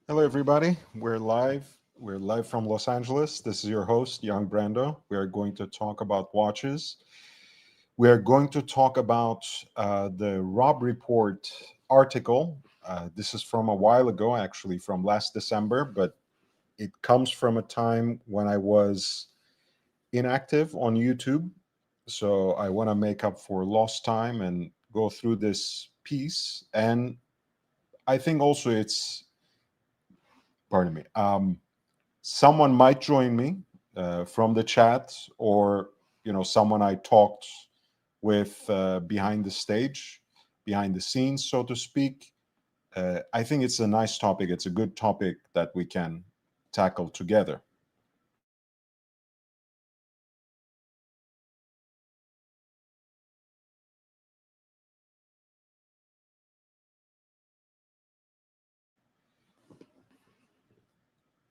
Hello, everybody. We're live. We're live from Los Angeles. This is your host, Young Brando. We are going to talk about watches. We are going to talk about the Robb Report article. This is from a while ago, actually, from last December, but it comes from a time when I was inactive on YouTube. So I want to make up for lost time and go through this piece. And I think also it's, pardon me, someone might join me from the chat, or someone I talked with behind the stage, behind the scenes, so to speak. I think it's a nice topic. It's a good topic that we can tackle together.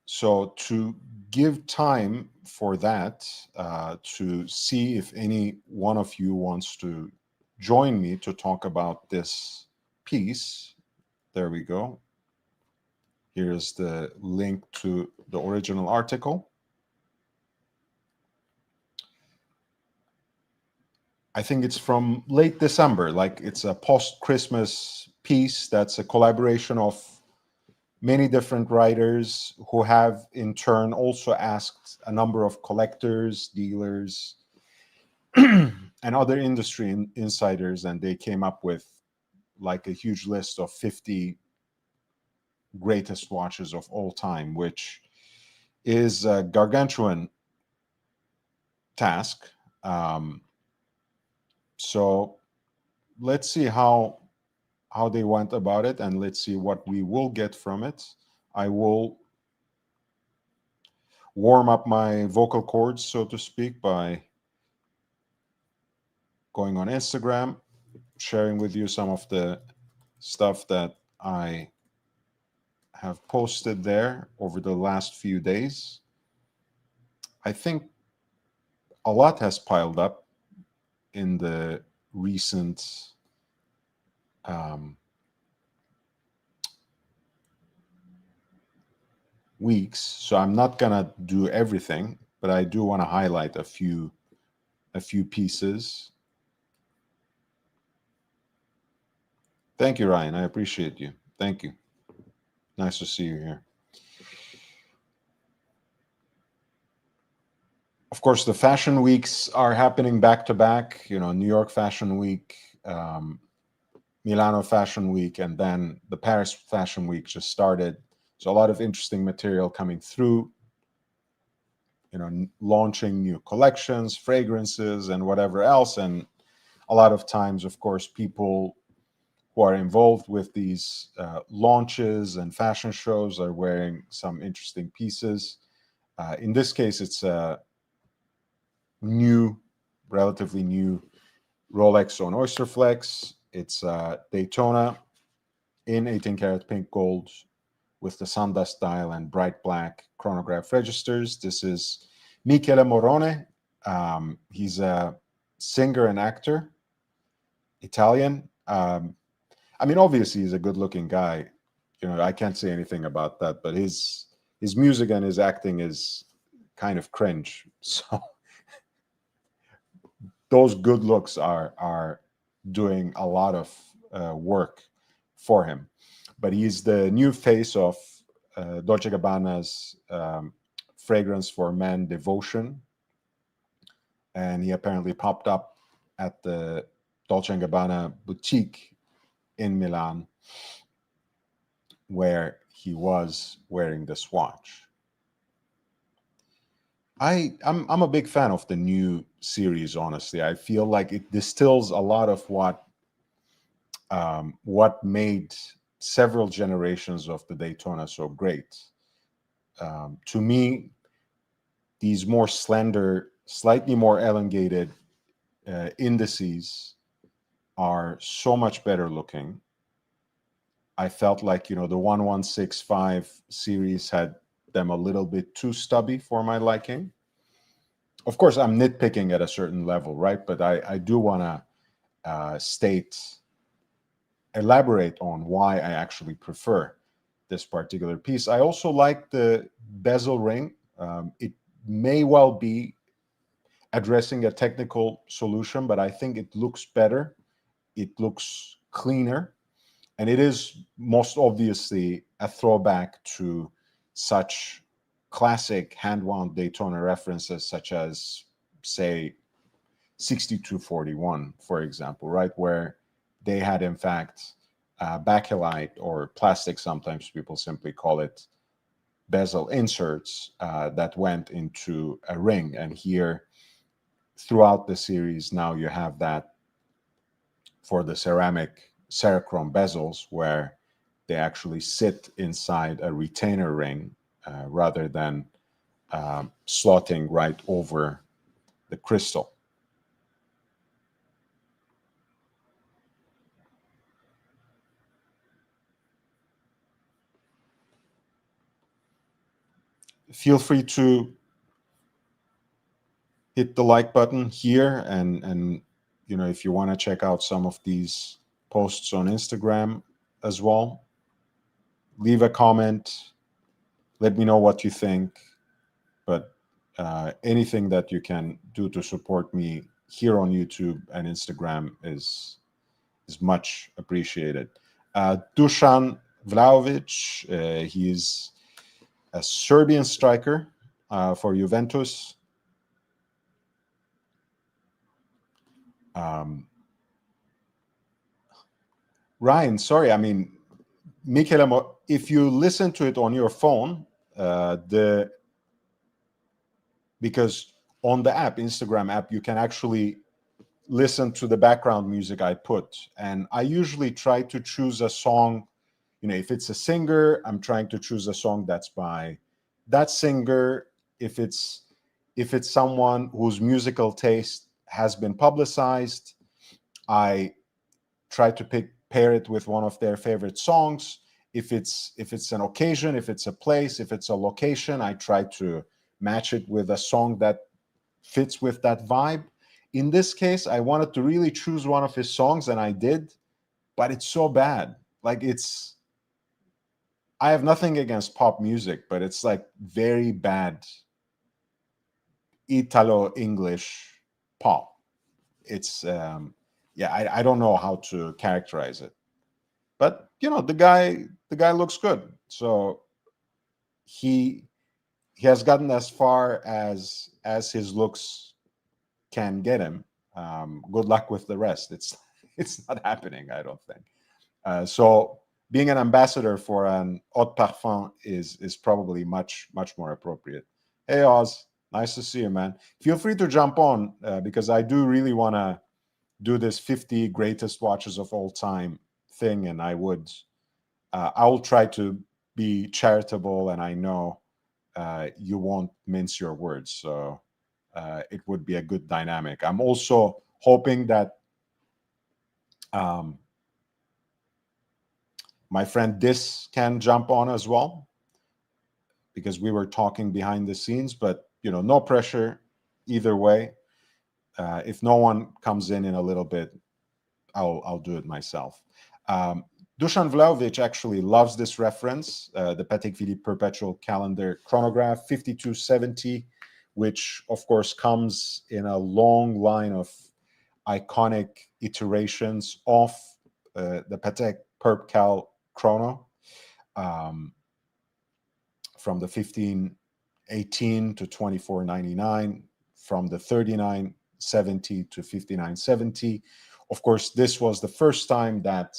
So to give time for that, to see if any one of you wants to join me to talk about this piece. There we go. Here's the link to the original article. I think it's from late December, like it's a post Christmas piece that's a collaboration of many different writers who have in turn also asked a number of collectors, dealers, and other industry insiders, and they came up with like a huge list of 50 greatest watches of all time, which is a gargantuan task. Um, so let's see how they went about it, and let's see what we will get from it. I will warm up my vocal cords, so to speak, by going on Instagram, sharing with you some of the stuff that I have posted there over the last few days. I think a lot has piled up in the recent um, weeks, so I'm not gonna do everything, but I do want to highlight a few pieces. Thank you, Ryan. I appreciate you. Thank you. Nice to see you here. Of course, the fashion weeks are happening back to back. New York Fashion Week, um, Milano Fashion Week, and then the Paris Fashion Week just started. So a lot of interesting material coming through. Launching new collections, fragrances, and whatever else. And a lot of times, of course, people who are involved with these launches and fashion shows are wearing some interesting pieces. In this case, it's a new, relatively new Rolex on Oyster Flex. It's Daytona in 18 karat pink gold with the Sundust dial and bright black chronograph registers. This is Michele Morone. He's a singer and actor, Italian. I mean, obviously, he's a good-looking guy. I can't say anything about that, but his music and his acting is kind of cringe. So those good looks are doing a lot of work for him. But he's the new face of Dolce Gabbana's fragrance for men, Devotion, and he apparently popped up at the Dolce and Gabbana boutique in Milan, where he was wearing this watch. I'm a big fan of the new series. Honestly, I feel like it distills a lot of what made several generations of the Daytona so great. To me, these more slender, slightly more elongated indices are so much better looking. I felt like the 1165 series had them a little bit too stubby for my liking. Of course, I'm nitpicking at a certain level, right? But I do want to elaborate on why I actually prefer this particular piece. I also like the bezel ring. It may well be addressing a technical solution, but I think it looks better. It looks cleaner. And it is most obviously a throwback to such classic hand-wound Daytona references, such as, say, 6241, for example, right? Where they had, in fact, bakelite or plastic, sometimes people simply call it, bezel inserts that went into a ring. And here, throughout the series, now you have that for the ceramic Cerachrome bezels, where they actually sit inside a retainer ring rather than slotting right over the crystal. Feel free to hit the like button here, and if you want to check out some of these posts on Instagram as well, leave a comment, let me know what you think. But anything that you can do to support me here on YouTube and Instagram is much appreciated. Dusan Vlahovic, he's a Serbian striker for Juventus. Ryan, sorry, I mean, Michele, if you listen to it on your phone, because on the app, Instagram app, you can actually listen to the background music I put. And I usually try to choose a song, if it's a singer, I'm trying to choose a song that's by that singer. If it's someone whose musical taste has been publicized, I try to pair it with one of their favorite songs. If it's an occasion, if it's a place, if it's a location, I try to match it with a song that fits with that vibe. In this case, I wanted to really choose one of his songs, and I did, but it's so bad. Like, I have nothing against pop music, but it's like very bad Italo English pop. It's I don't know how to characterize it, but the guy looks good, so he has gotten as far as his looks can get him. Good luck with the rest. It's not happening, I don't think. So being an ambassador for an eau de parfum is probably much more appropriate. Hey Oz, nice to see you, man. Feel free to jump on because I do really want to do this 50 greatest watches of all time thing, and I will try to be charitable, and I know you won't mince your words, so it would be a good dynamic. I'm also hoping that my friend Dis can jump on as well, because we were talking behind the scenes, but no pressure either way. If no one comes in a little bit, I'll do it myself. Dusan Vlahovic actually loves this reference, the Patek Philippe Perpetual Calendar chronograph 5270, which of course comes in a long line of iconic iterations of the Patek Perp Cal chrono, from the 1518 to 2499, from the 3970 to 5970. Of course, this was the first time that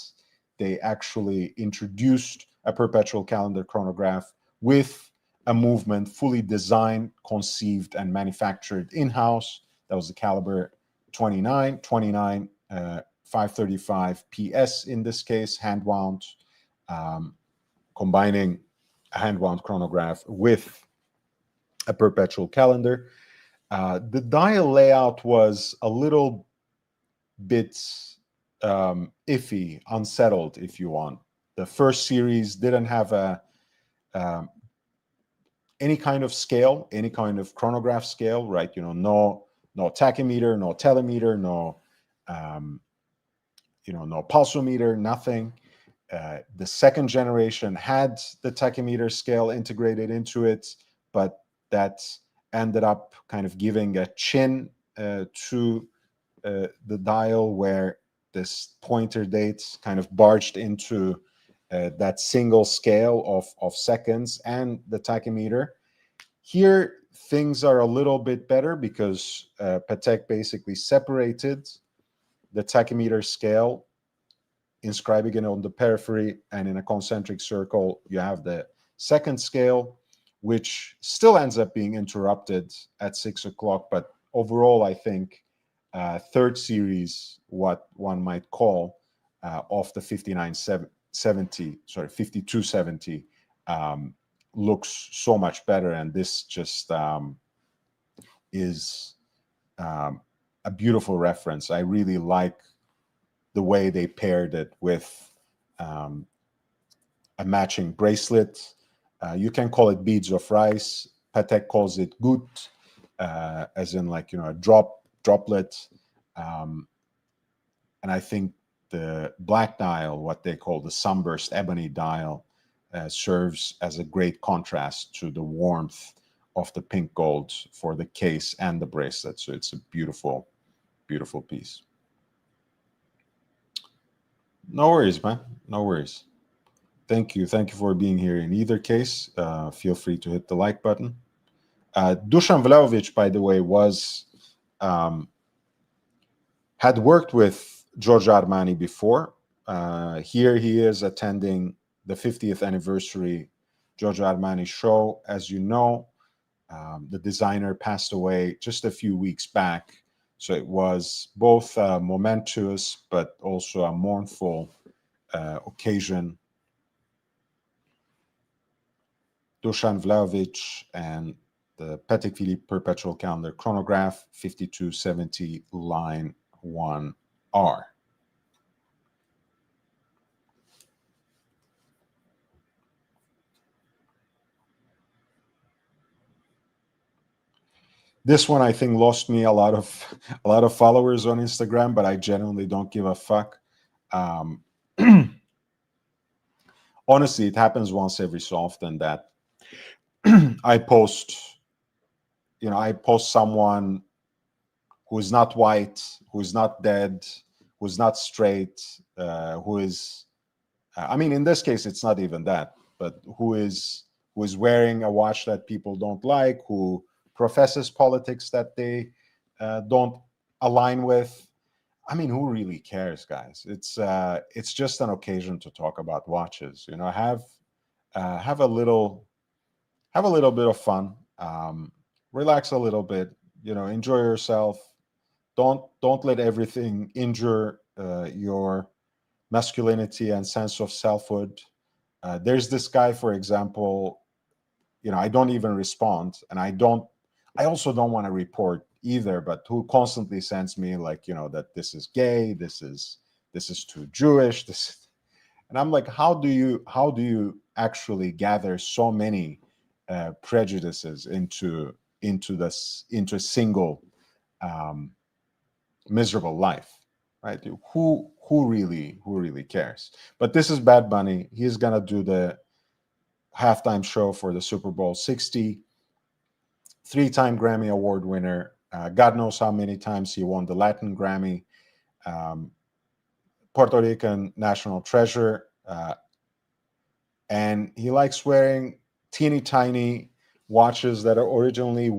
they actually introduced a perpetual calendar chronograph with a movement fully designed, conceived, and manufactured in-house. That was the caliber 29, 535 PS in this case, hand-wound, combining a hand-wound chronograph with a perpetual calendar. The dial layout was a little bit iffy, unsettled, if you want. The first series didn't have any kind of scale, any kind of chronograph scale, right? No tachymeter, no telemeter, no no pulsometer, nothing. The second generation had the tachymeter scale integrated into it, but that ended up kind of giving a chin to the dial, where this pointer date kind of barged into that single scale of seconds and the tachymeter. Here, things are a little bit better because Patek basically separated the tachymeter scale, inscribing it on the periphery, and in a concentric circle, you have the second scale, which still ends up being interrupted at 6 o'clock. But overall, I think third series, what one might call of the 5270, looks so much better. And this just is a beautiful reference. I really like the way they paired it with a matching bracelet. You can call it beads of rice. Patek calls it goutte, as in like, a droplet. And I think the black dial, what they call the sunburst ebony dial, serves as a great contrast to the warmth of the pink gold for the case and the bracelet. So it's a beautiful, beautiful piece. No worries, man. No worries. Thank you. Thank you for being here. In either case, feel free to hit the like button. Dusan Vlahovic, by the way, had worked with Giorgio Armani before. Here he is attending the 50th anniversary Giorgio Armani show. As you know, the designer passed away just a few weeks back. So it was both momentous, but also a mournful occasion. Dusan Vlahovic and the Patek Philippe Perpetual Calendar Chronograph 5270 line 1R. This one, I think, lost me a lot of followers on Instagram, but I genuinely don't give a fuck. Honestly, it happens once every so often that I post someone who is not white, who is not dead, who is not straight, who is, I mean, in this case, it's not even that, but who is wearing a watch that people don't like, who professes politics that they don't align with. I mean, who really cares, guys? It's just an occasion to talk about watches. Have a little bit of fun, relax a little bit. Enjoy yourself. Don't let everything injure your masculinity and sense of selfhood. There's this guy, for example. I don't even respond, and I also don't want to report either, but who constantly sends me like, that this is gay, this is too Jewish, and I'm like, how do you actually gather so many prejudices into a single miserable life, right? Who really cares? But this is Bad Bunny. He's gonna do the halftime show for the Super Bowl 60. Three-time Grammy Award winner. God knows how many times he won the Latin Grammy. Puerto Rican national treasure. And he likes wearing teeny tiny watches that are originally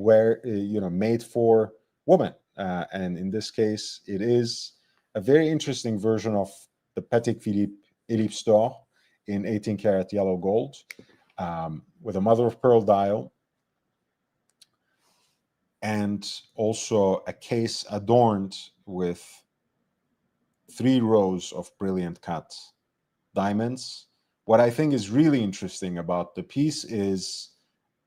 made for women. And in this case, it is a very interesting version of the Patek Philippe Ellipse d'Or in 18 karat yellow gold, with a mother of pearl dial, and also a case adorned with 3 rows of brilliant cut diamonds. What I think is really interesting about the piece is,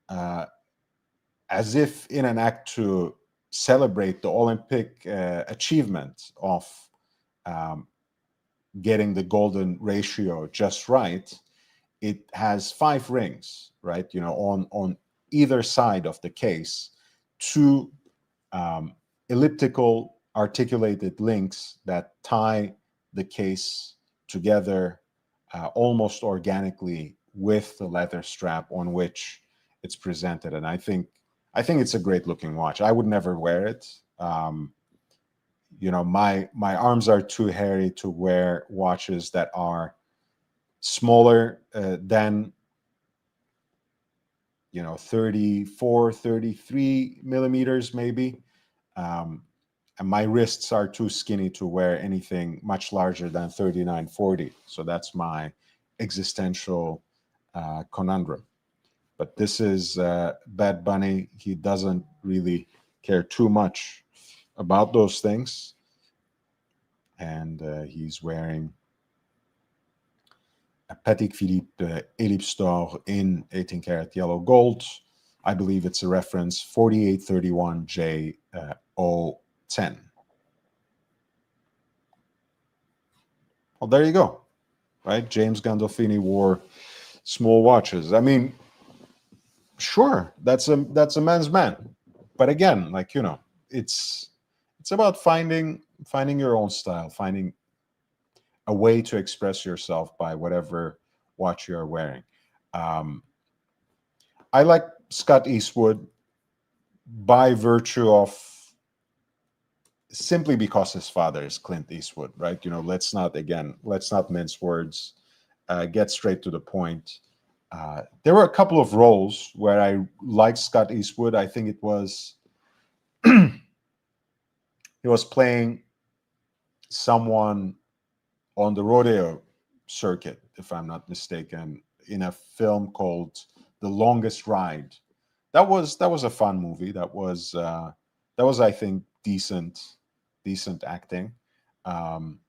as if in an act to celebrate the Olympic achievement of getting the golden ratio just right, it has 5 rings, right? On either side of the case, 2 elliptical articulated links that tie the case together almost organically with the leather strap on which it's presented. And I think it's a great looking watch. I would never wear it. My arms are too hairy to wear watches that are smaller than 34, 33 millimeters maybe. um, and my wrists are too skinny to wear anything much larger than 39, 40. So that's my existential conundrum. But this is Bad Bunny. He doesn't really care too much about those things. And he's wearing a Patek Philippe Ellipse d'Or in 18 karat yellow gold. I believe it's a reference 4831J 010. Well, there you go. Right? James Gandolfini wore small watches. I mean, sure, that's a man's man. But again, it's about finding your own style, finding a way to express yourself by whatever watch you're wearing. Um, I like Scott Eastwood by virtue of simply because his father is Clint Eastwood, right? Let's not mince words. Get straight to the point. There were a couple of roles where I liked Scott Eastwood. I think it was he was playing someone on the rodeo circuit, if I'm not mistaken, in a film called The Longest Ride. That was a fun movie. That was I think decent acting. Um,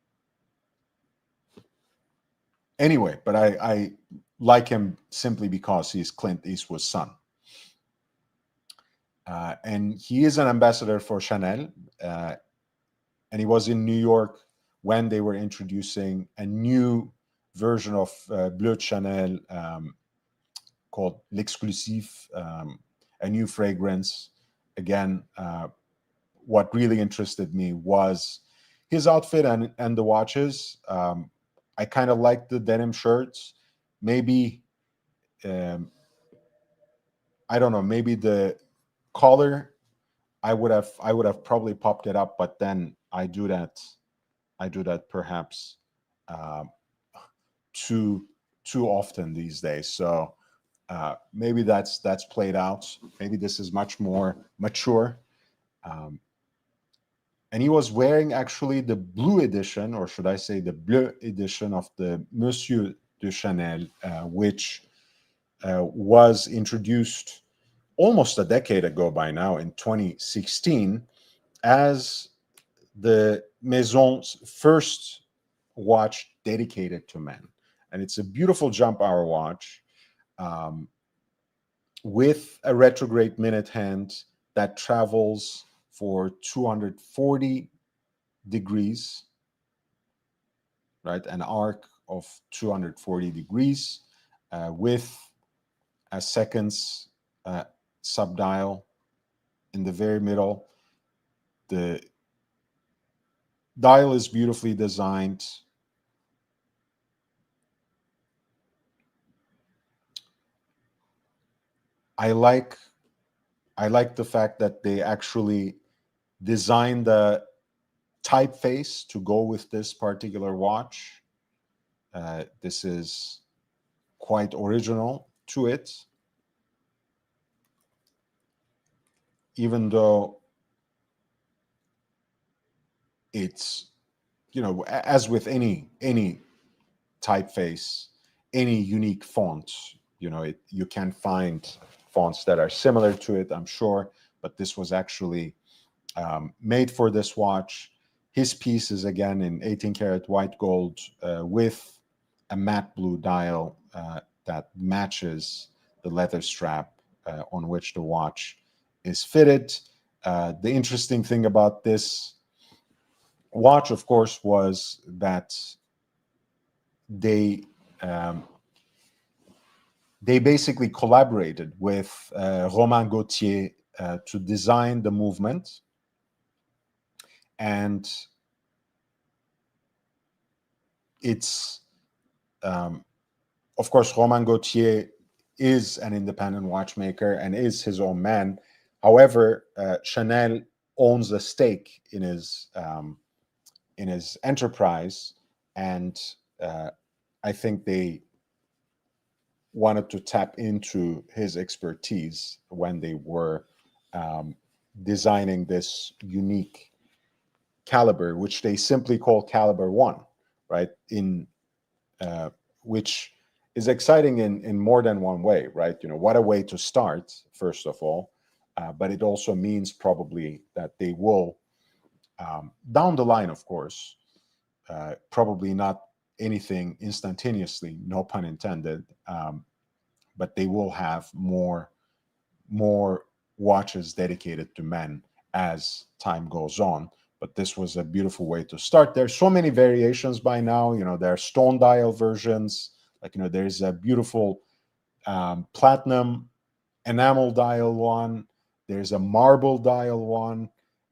anyway, but I like him simply because he's Clint Eastwood's son. And he is an ambassador for Chanel. And he was in New York when they were introducing a new version of Bleu de Chanel called L'Exclusif, a new fragrance. Again, what really interested me was his outfit and the watches. I kind of liked the denim shirts. Maybe, I don't know, maybe the collar, I would have probably popped it up, but then I do that perhaps um, too too often these days. So maybe that's played out. Maybe this is much more mature. Um, and he was wearing actually the blue edition, or should I say the bleu edition of the Monsieur de Chanel, which was introduced almost a decade ago by now in 2016 as the Maison's first watch dedicated to men. And it's a beautiful jump hour watch um, with a retrograde minute hand that travels for 240 degrees, right? An arc of 240 degrees with a seconds subdial in the very middle. The dial is beautifully designed. I like I like the fact that they actually designed the typeface to go with this particular watch. This is quite original to it, even though it's, as with any typeface, any unique font, you can find fonts that are similar to it, I'm sure, but this was actually made for this watch. His piece is again in 18 karat white gold with a matte blue dial that matches the leather strap on which the watch is fitted. The interesting thing about this watch, of course, was that they um, they basically collaborated with Romain Gauthier to design the movement, and it's of course, Romain Gauthier is an independent watchmaker and is his own man. However, Chanel owns a stake in his enterprise, and I think they wanted to tap into his expertise when they were um, designing this unique caliber, which they simply call Caliber One, right? In uh, which is exciting in more than one way, right? You know, what a way to start, first of all, but it also means probably that they will, down the line, of course, probably not anything instantaneously, no pun intended, but they will have more watches dedicated to men as time goes on. But this was a beautiful way to start. There's so many variations by now. You know, there are stone dial versions. Like, you know, there's a beautiful platinum enamel dial one. There's a marble dial one.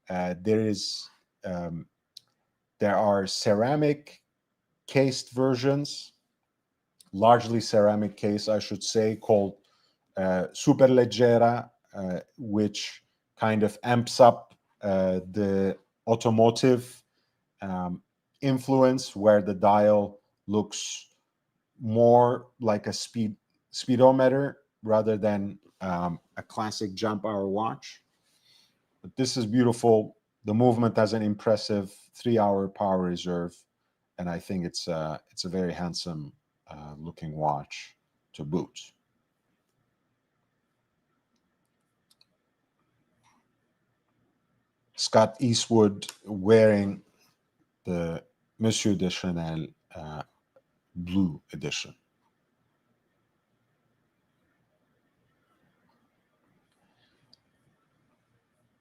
There is there are ceramic cased versions, largely ceramic case, I should say, called Superleggera, which kind of amps up the automotive influence, where the dial looks more like a speedometer rather than a classic jump hour watch. But this is beautiful. The movement has an impressive 3-hour power reserve, and I think it's a very handsome looking watch to boot. Scott Eastwood wearing the Monsieur de Chanel blue edition.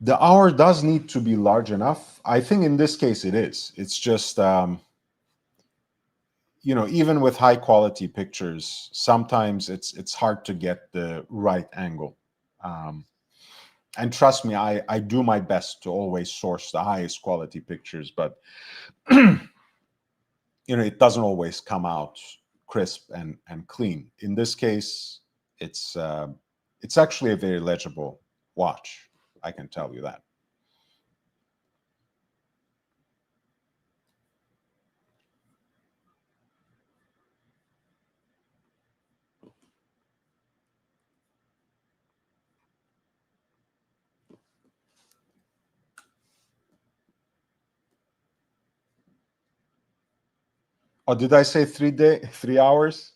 The hour does need to be large enough. I think in this case it is. It's just, you know, even with high quality pictures, sometimes it's hard to get the right angle. Um, and trust me, I do my best to always source the highest quality pictures, but you know, it doesn't always come out crisp and clean. In this case, it's actually a very legible watch. I can tell you that. Oh, did I say 3 hours?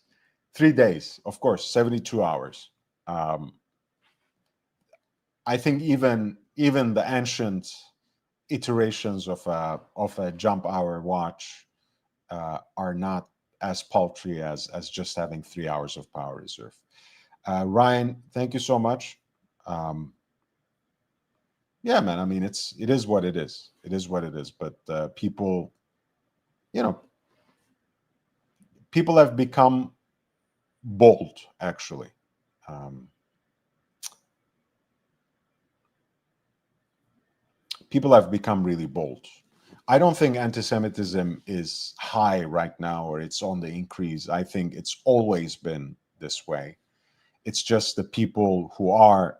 3 days, of course, 72 hours. Um, I think even the ancient iterations of a jump hour watch are not as paltry as just having 3 hours of power reserve. Ryan, thank you so much. Um, yeah, man. I mean, it is what it is. It is what it is. But people, you know, people have become bold. Actually, um, people have become really bold. I don't think anti-Semitism is high right now or it's on the increase. I think it's always been this way. It's just the people who are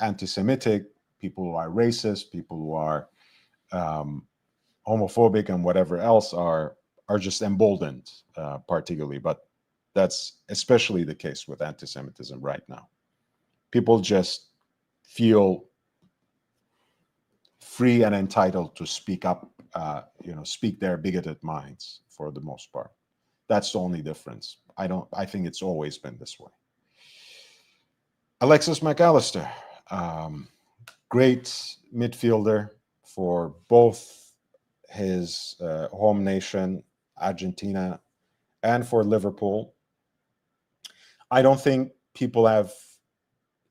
anti-Semitic, people who are racist, people who are um, homophobic, and whatever else are just emboldened, particularly. But that's especially the case with anti-Semitism right now. People just feel free and entitled to speak up, you know, speak their bigoted minds for the most part. That's the only difference. I think it's always been this way. Alexis McAllister, um, great midfielder for both his home nation, Argentina, and for Liverpool. I don't think people have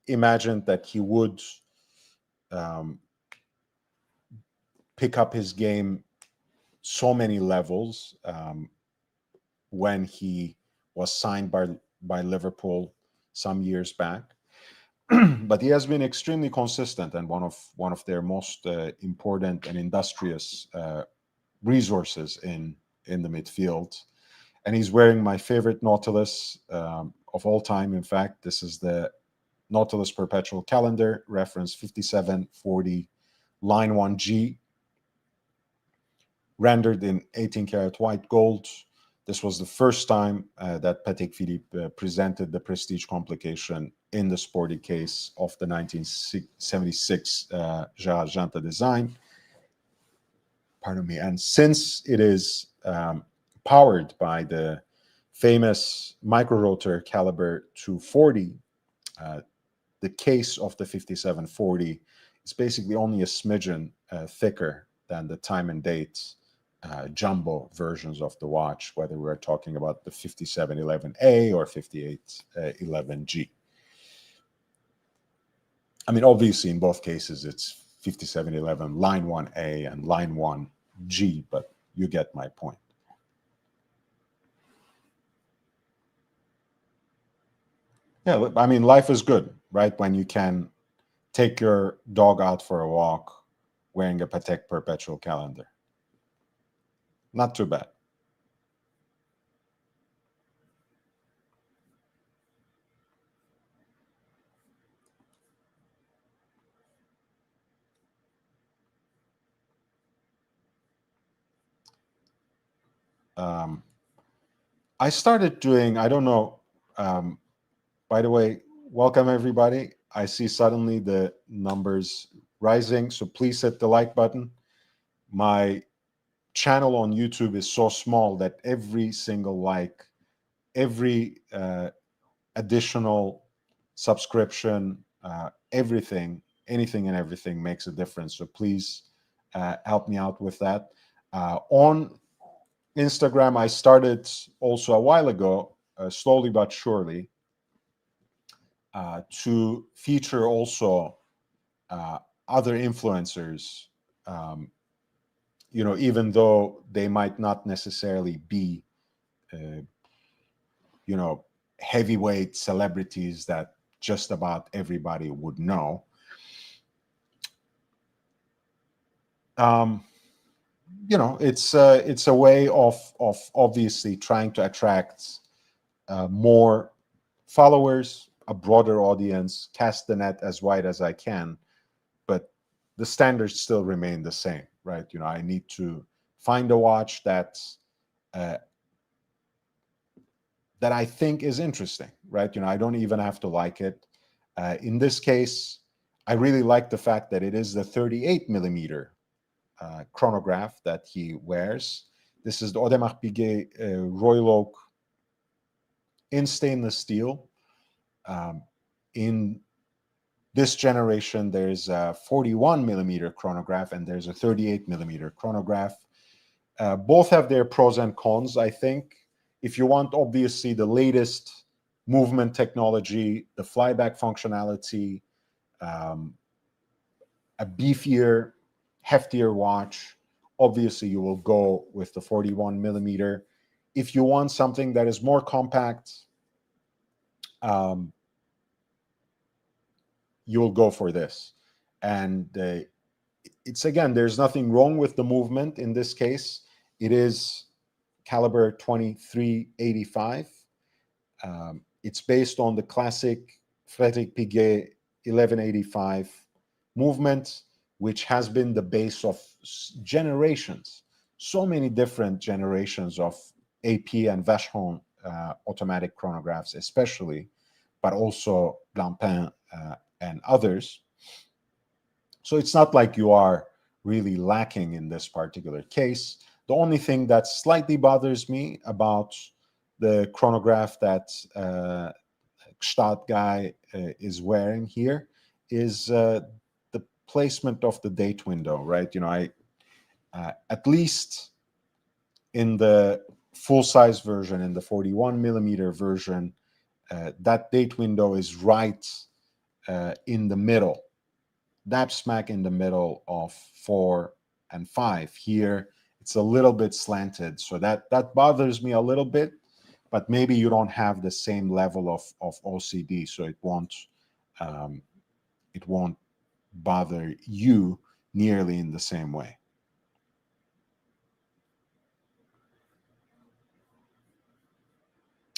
imagined that he would um, pick up his game so many levels when he was signed by Liverpool some years back. But he has been extremely consistent and one of their most important and industrious resources in the midfield. And he's wearing my favorite Nautilus of all time. In fact, this is the Nautilus Perpetual Calendar, reference 5740 line 1G, rendered in 18 karat white gold. This was the first time that Patek Philippe presented the prestige complication in the sporty case of the 1976 Gérard Genta design. Pardon me. And since it is powered by the famous microrotor caliber 240, the case of the 5740 is basically only a smidgen thicker than the time and date jumbo versions of the watch, whether we're talking about the 5711A or 5811G. I mean, obviously, in both cases, it's 5711 line 1A and line 1G, but you get my point. Yeah, I mean, life is good, right? When you can take your dog out for a walk wearing a Patek Perpetual Calendar. Not too bad. I started doing, I don't know, by the way, welcome everybody. I see suddenly the numbers rising, so please hit the like button. My channel on YouTube is so small that every single like, every additional subscription, everything, anything and everything makes a difference. So please help me out with that. On Instagram, I started also a while ago, slowly but surely, to feature also other influencers, even though they might not necessarily be, heavyweight celebrities that just about everybody would know. It's a way of obviously trying to attract more followers, a broader audience, cast the net as wide as I can, but the standards still remain the same, right? I need to find a watch that I think is interesting, right? I don't even have to like it. In this case, I really like the fact that it is the 38 millimeter chronograph that he wears. This is the Audemars Piguet Royal Oak in stainless steel. In this generation, there's a 41 millimeter chronograph and there's a 38 millimeter chronograph. Both have their pros and cons, I think. If you want, obviously, the latest movement technology, the flyback functionality, a beefier, heftier watch, obviously you will go with the 41 millimeter. If you want something that is more compact, you'll go for this. And it's, again, there's nothing wrong with the movement in this case. It is caliber 2385. It's based on the classic Frédéric Piguet 1185 movement, which has been the base of generations, so many different generations of AP and Vacheron automatic chronographs, especially, but also Blancpain and others. So it's not like you are really lacking in this particular case. The only thing that slightly bothers me about the chronograph that Gstaad guy is wearing here is the placement of the date window, right? At least in the full-size version, in the 41 millimeter version, that date window is right in the middle, dab smack in the middle of 4 and 5. Here, it's a little bit slanted, so that bothers me a little bit, but maybe you don't have the same level of OCD, so it won't bother you nearly in the same way.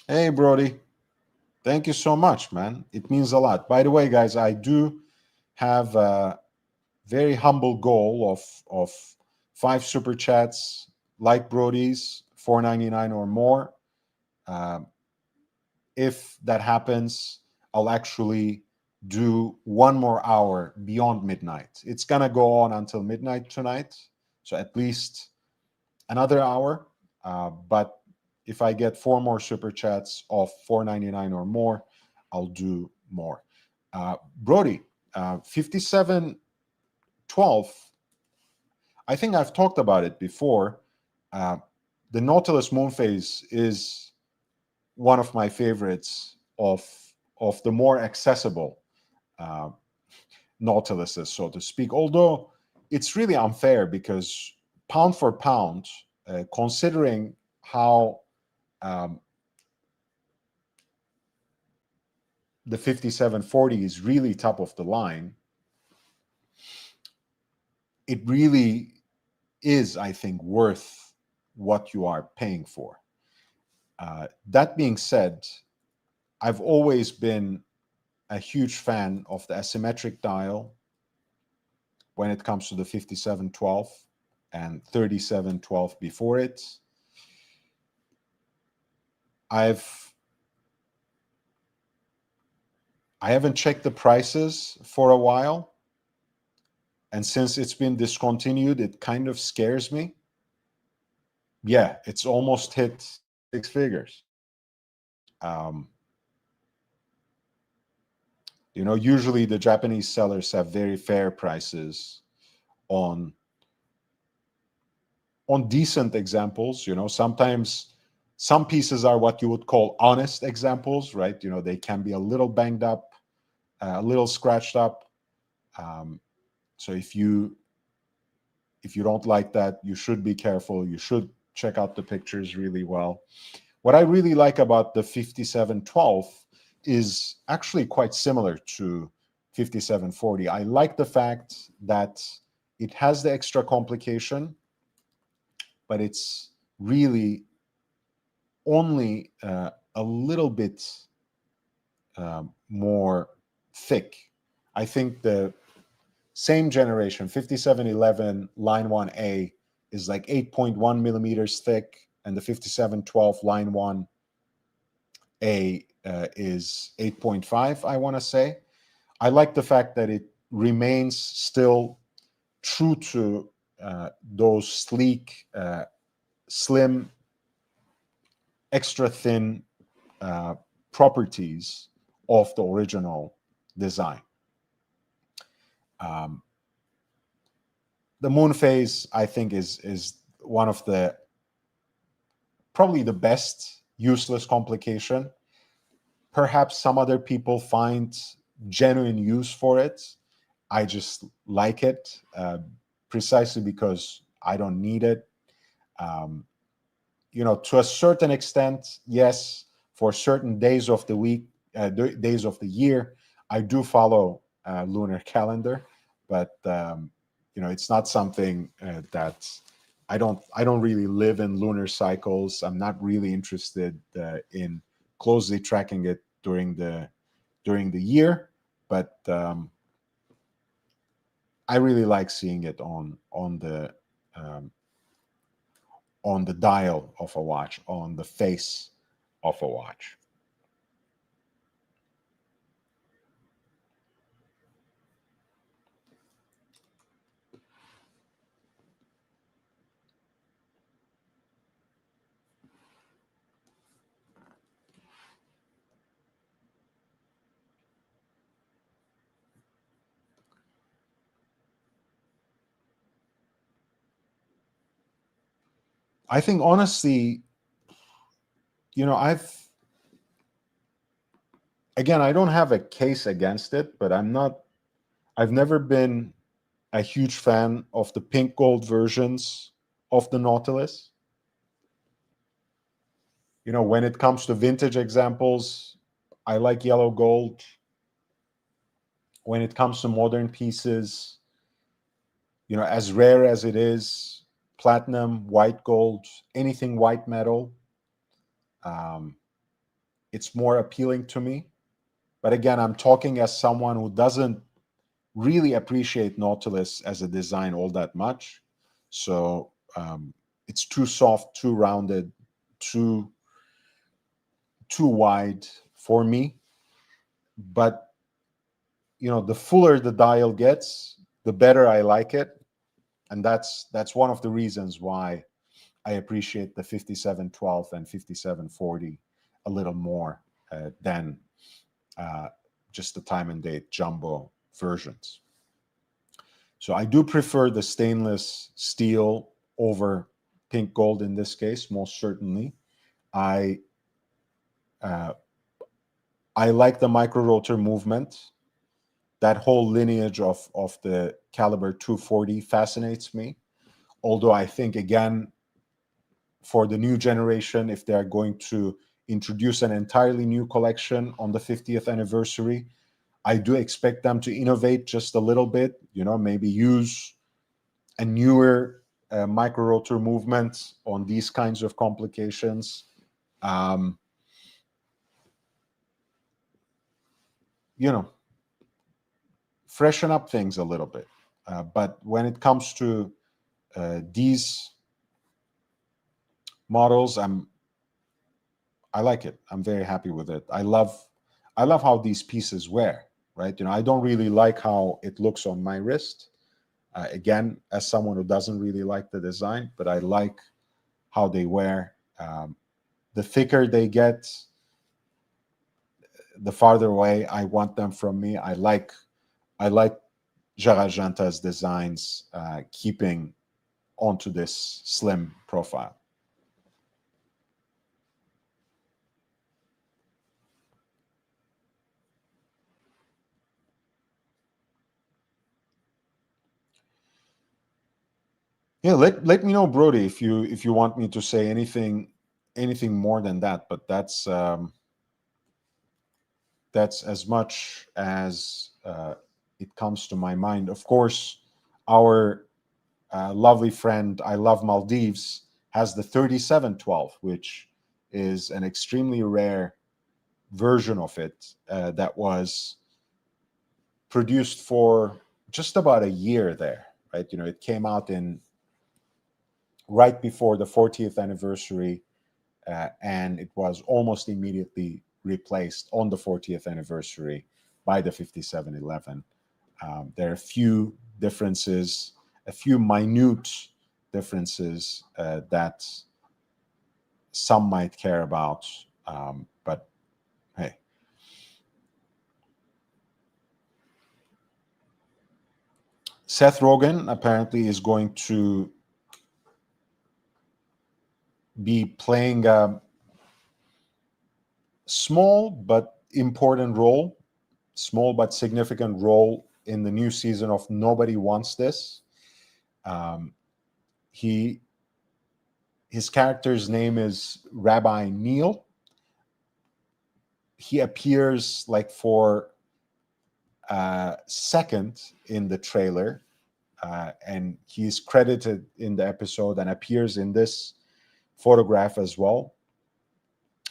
Hey, Brody. Thank you so much, man. It means a lot. By the way, guys, I do have a very humble goal of 5 super chats like Brody's, 4.99 or more. Um, if that happens, I'll actually do one more hour beyond midnight. It's gonna go on until midnight tonight, so at least another hour. But if I get 4 more super chats of 4.99 or more, I'll do more. Brody, 5712. I think I've talked about it before. Uh, the Nautilus moon phase is one of my favorites of the more accessible uh, Nautiluses, so to speak. Although it's really unfair because pound for pound, considering how um, the 5740 is really top of the line, it really is, I think, worth what you are paying for. That being said, I've always been a huge fan of the asymmetric dial when it comes to the 5712 and 3712 before it. I've I haven't checked the prices for a while, and since it's been discontinued, it kind of scares me. Yeah, it's almost hit 6 figures. Um, usually the Japanese sellers have very fair prices on decent examples. Sometimes some pieces are what you would call honest examples, right? They can be a little banged up, a little scratched up. Um, so if you don't like that, you should be careful. You should check out the pictures really well. What I really like about the 5712 is actually quite similar to 5740. I like the fact that it has the extra complication, but it's really only a little bit more thick. I think the same generation, 5711 line 1A, is like 8.1 millimeters thick, and the 5712 line 1A is 8.5, I want to say. I like the fact that it remains still true to those sleek, slim, extra thin uh, properties of the original design. Um, the moon phase, I think, is one of the probably the best useless complication. Perhaps some other people find genuine use for it. I just like it precisely because I don't need it. Um, to a certain extent, yes, for certain days of the week, days of the year, I do follow lunar calendar, but it's not something that I don't really live in lunar cycles. I'm not really interested in closely tracking it during the year, but I really like seeing it um, on the dial of a watch, on the face of a watch. I think honestly, I've again, I don't have a case against it, but I've never been a huge fan of the pink gold versions of the Nautilus. When it comes to vintage examples, I like yellow gold. When it comes to modern pieces, as rare as it is, platinum, white gold, anything white metal, um, it's more appealing to me. But again, I'm talking as someone who doesn't really appreciate Nautilus as a design all that much. So it's too soft, too rounded, too wide for me. But the fuller the dial gets, the better I like it, and that's one of the reasons why I appreciate the 5712 and 5740 a little more than just the time and date jumbo versions. So I do prefer the stainless steel over pink gold in this case, most certainly. I uh, I like the micro rotor movement. That whole lineage of the caliber 240 fascinates me. Although I think, again, for the new generation, if they're going to introduce an entirely new collection on the 50th anniversary, I do expect them to innovate just a little bit, maybe use a newer micro rotor movement on these kinds of complications. Um, you know, Freshen up things a little bit. But when it comes to these models, I like it. I'm very happy with it. I love how these pieces wear, right? I don't really like how it looks on my wrist. Again, as someone who doesn't really like the design, but I like how they wear. The thicker they get, the farther away I want them from me. I like Jarajanta's designs keeping onto this slim profile. Yeah, let me know, Brody, if you want me to say anything more than that. But that's as much as it comes to my mind. Of course, our lovely friend I Love Maldives has the 3712, which is an extremely rare version of it that was produced for just about a year there, right? It came out in right before the 40th anniversary, and it was almost immediately replaced on the 40th anniversary by the 5711. There are a few differences, a few minute differences that some might care about, but hey. Seth Rogen apparently is going to be playing a small but important role, small but significant role in the new season of Nobody Wants This. Um, he his character's name is Rabbi Neil. He appears like for a second in the trailer, and he's credited in the episode and appears in this photograph as well.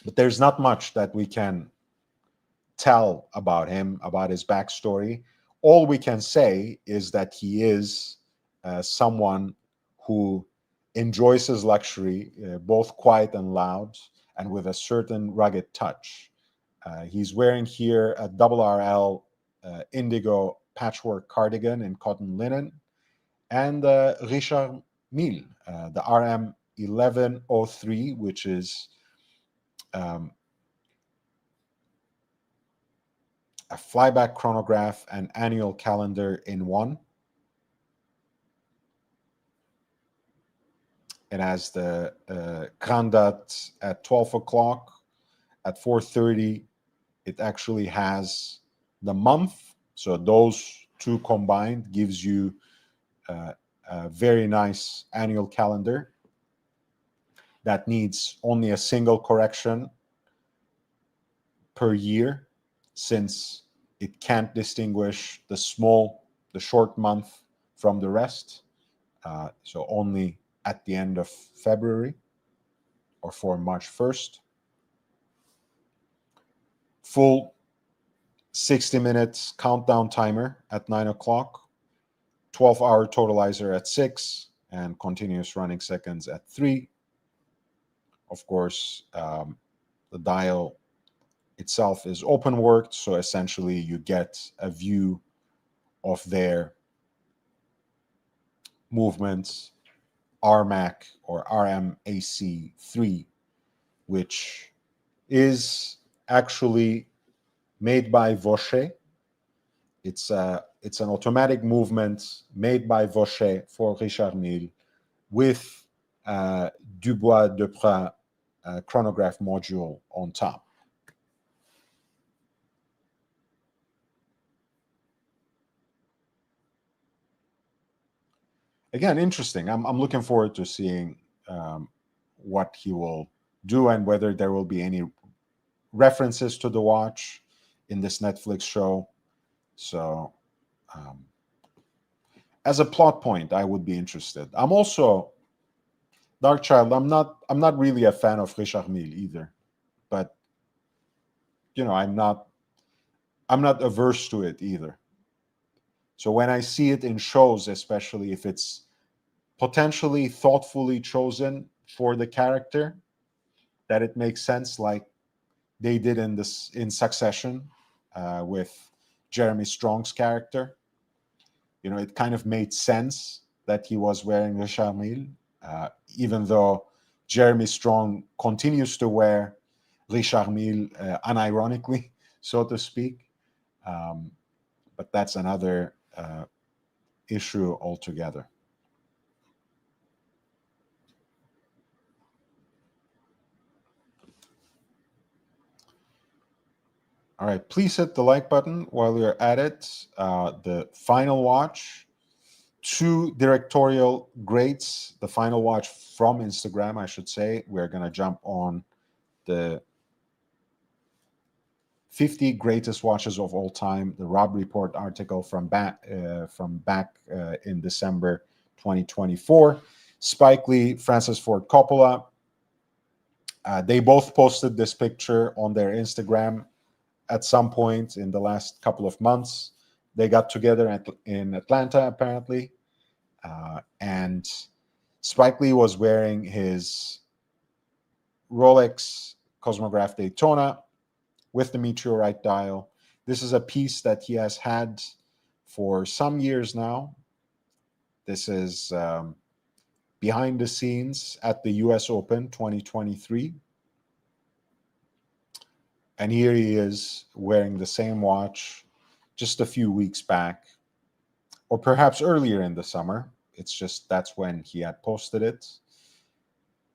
But there's not much that we can tell about him, about his backstory. All we can say is that he is someone who enjoys his luxury, both quiet and loud, and with a certain rugged touch. He's wearing here a double RL indigo patchwork cardigan in cotton linen, and Richard Mille, the RM 1103, which is um, a flyback chronograph and annual calendar in one. It has the Grand Date at 12 o'clock. At 4:30, it actually has the month. So those two combined gives you a very nice annual calendar that needs only a single correction per year, since it can't distinguish the short month from the rest. So only at the end of February or for March 1st. full 60 minutes countdown timer at 9 o'clock, 12-hour totalizer at 6, and continuous running seconds at 3. Of course, the dial itself is open worked, so essentially you get a view of their movements, RMAC or RMAC3, which is actually made by Vaucher. It's an automatic movement made by Vaucher for Richard Mille with Dubois Deprat chronograph module on top. Again, interesting. I'm looking forward to seeing what he will do and whether there will be any references to the watch in this Netflix show. So, as a plot point, I would be interested. I'm also Darkchild. I'm not really a fan of Richard Mille either, but I'm not averse to it either. So when I see it in shows, especially if it's potentially thoughtfully chosen for the character, that it makes sense, like they did in Succession with Jeremy Strong's character. It kind of made sense that he was wearing Richard Mille, even though Jeremy Strong continues to wear Richard Mille unironically, so to speak. But that's another issue altogether. All right, please hit the like button while you're at it. The final watch, 2 directorial grades, the final watch from Instagram, I should say. We're going to jump on the 50 greatest watches of all time, the Robb Report article from back in December 2024. Spike Lee, Francis Ford Coppola. They both posted this picture on their Instagram at some point in the last couple of months. They got together in Atlanta, apparently. And Spike Lee was wearing his Rolex Cosmograph Daytona with the meteorite dial. This is a piece that he has had for some years now. This is behind the scenes at the US Open 2023. And here he is wearing the same watch just a few weeks back, or perhaps earlier in the summer. It's just that's when he had posted it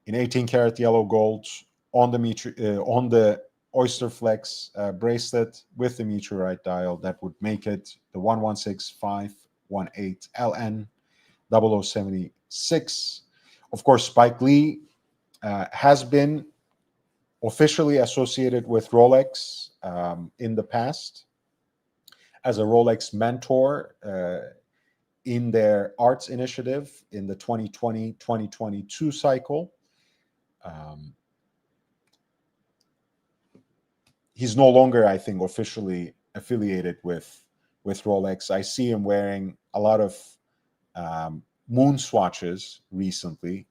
in 18 karat yellow gold on the Oyster Flex bracelet with the meteorite dial. That would make it the 116518 LN 0076. Of course, Spike Lee has been officially associated with Rolex in the past as a Rolex mentor in their arts initiative in the 2020-2022 cycle. He's no longer, I think, officially affiliated with Rolex. I see him wearing a lot of moon swatches recently.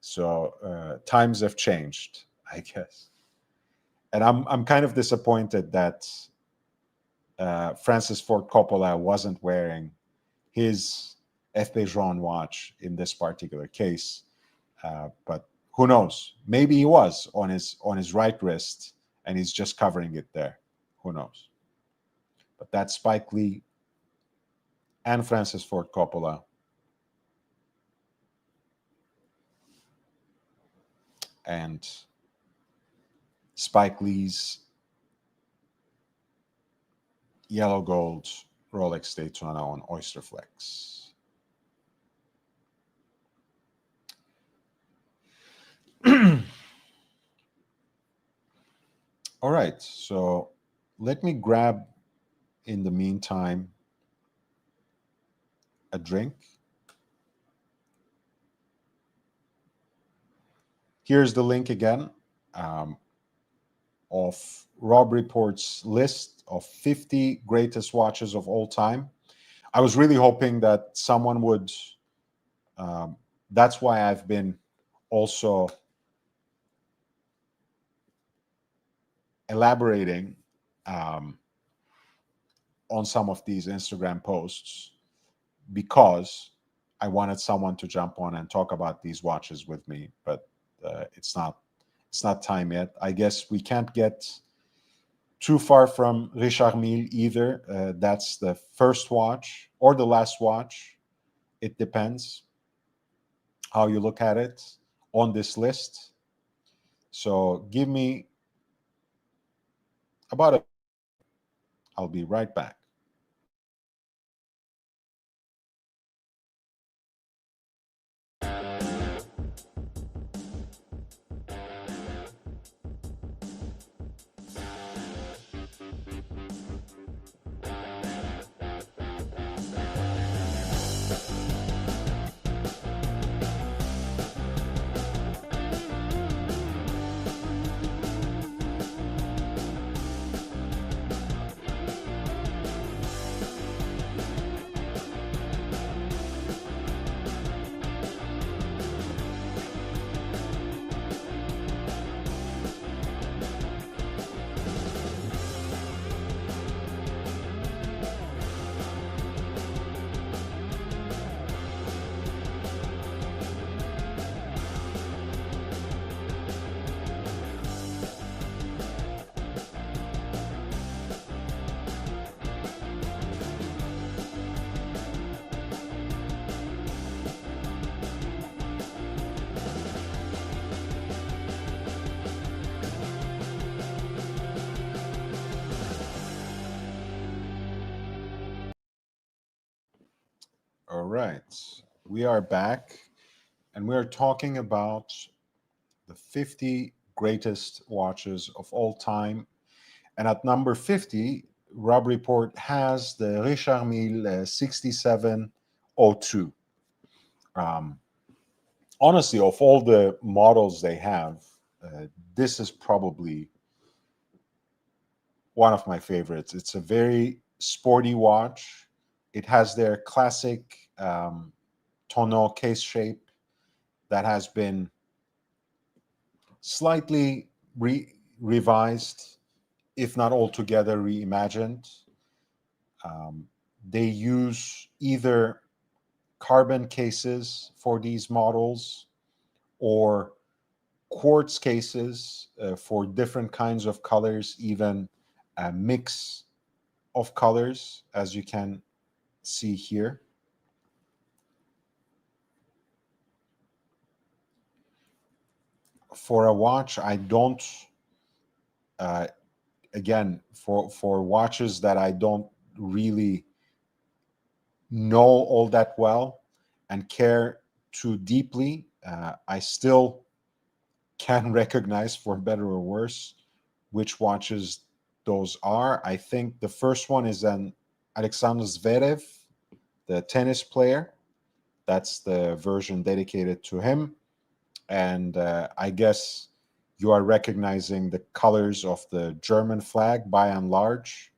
So times have changed, I guess. And I'm kind of disappointed that Francis Ford Coppola wasn't wearing his F. Jean watch in this particular case. But who knows? Maybe he was on his right wrist and he's just covering it there. Who knows? But that's Spike Lee and Francis Ford Coppola. And Spike Lee's yellow gold Rolex Daytona on Oyster Flex. All right, so let me grab, in the meantime, a drink. Here's the link again of Robb Report's list of 50 greatest watches of all time. I was really hoping that someone would. Um, that's why I've been also elaborating um, on some of these Instagram posts because I wanted someone to jump on and talk about these watches with me, but it's not time yet. I guess we can't get too far from Richard Mille either. That's the first watch or the last watch. It depends how you look at it on this list. So give me about a. I'll be right back. All right, we are back, and we are talking about the 50 greatest watches of all time. And at number 50, Robb Report has the Richard Mille 6702. Um, Honestly, of all the models they have, this is probably one of my favorites. It's a very sporty watch. It has their classic tonneau case shape that has been slightly revised, if not altogether reimagined. Um, they use either carbon cases for these models or quartz cases for different kinds of colors, even a mix of colors, as you can see here. For a watch, I don't, uh, again, for watches that I don't really know all that well and care too deeply, I still can recognize, for better or worse, which watches those are. I think the first one is an Alexander Zverev, the tennis player. That's the version dedicated to him. And I guess you are recognizing the colors of the German flag by and large.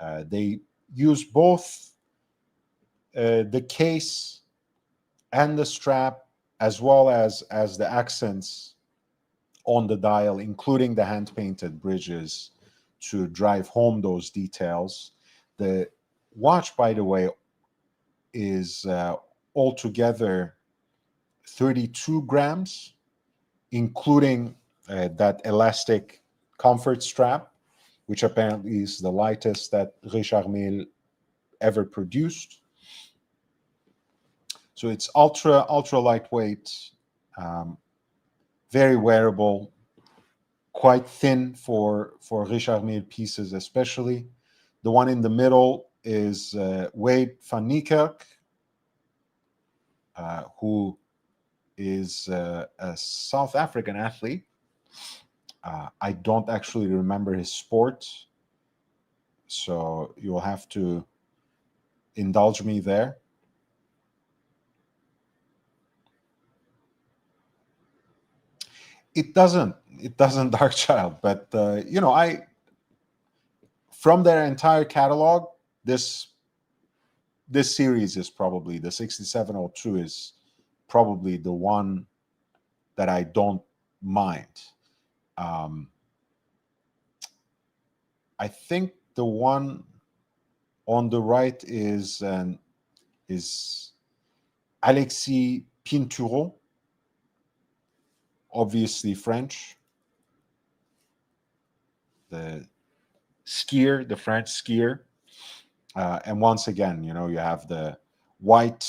They use both the case and the strap, as well as the accents on the dial, including the hand painted bridges to drive home those details. The watch, by the way, is altogether 32 grams, including that elastic comfort strap, which apparently is the lightest that Richard Mille ever produced. So it's ultra lightweight, um, very wearable, quite thin for Richard Mille pieces, especially. The one in the middle is Wade van Niekerk, who is a South African athlete. I don't actually remember his sport, so you'll have to indulge me there. It doesn't, Dark Child, but From their entire catalog, this series is probably, the 6702 is probably the one that I don't mind. I think the one on the right is Alexis Pinturo, obviously French. The skier, the French skier. And once again, you have the white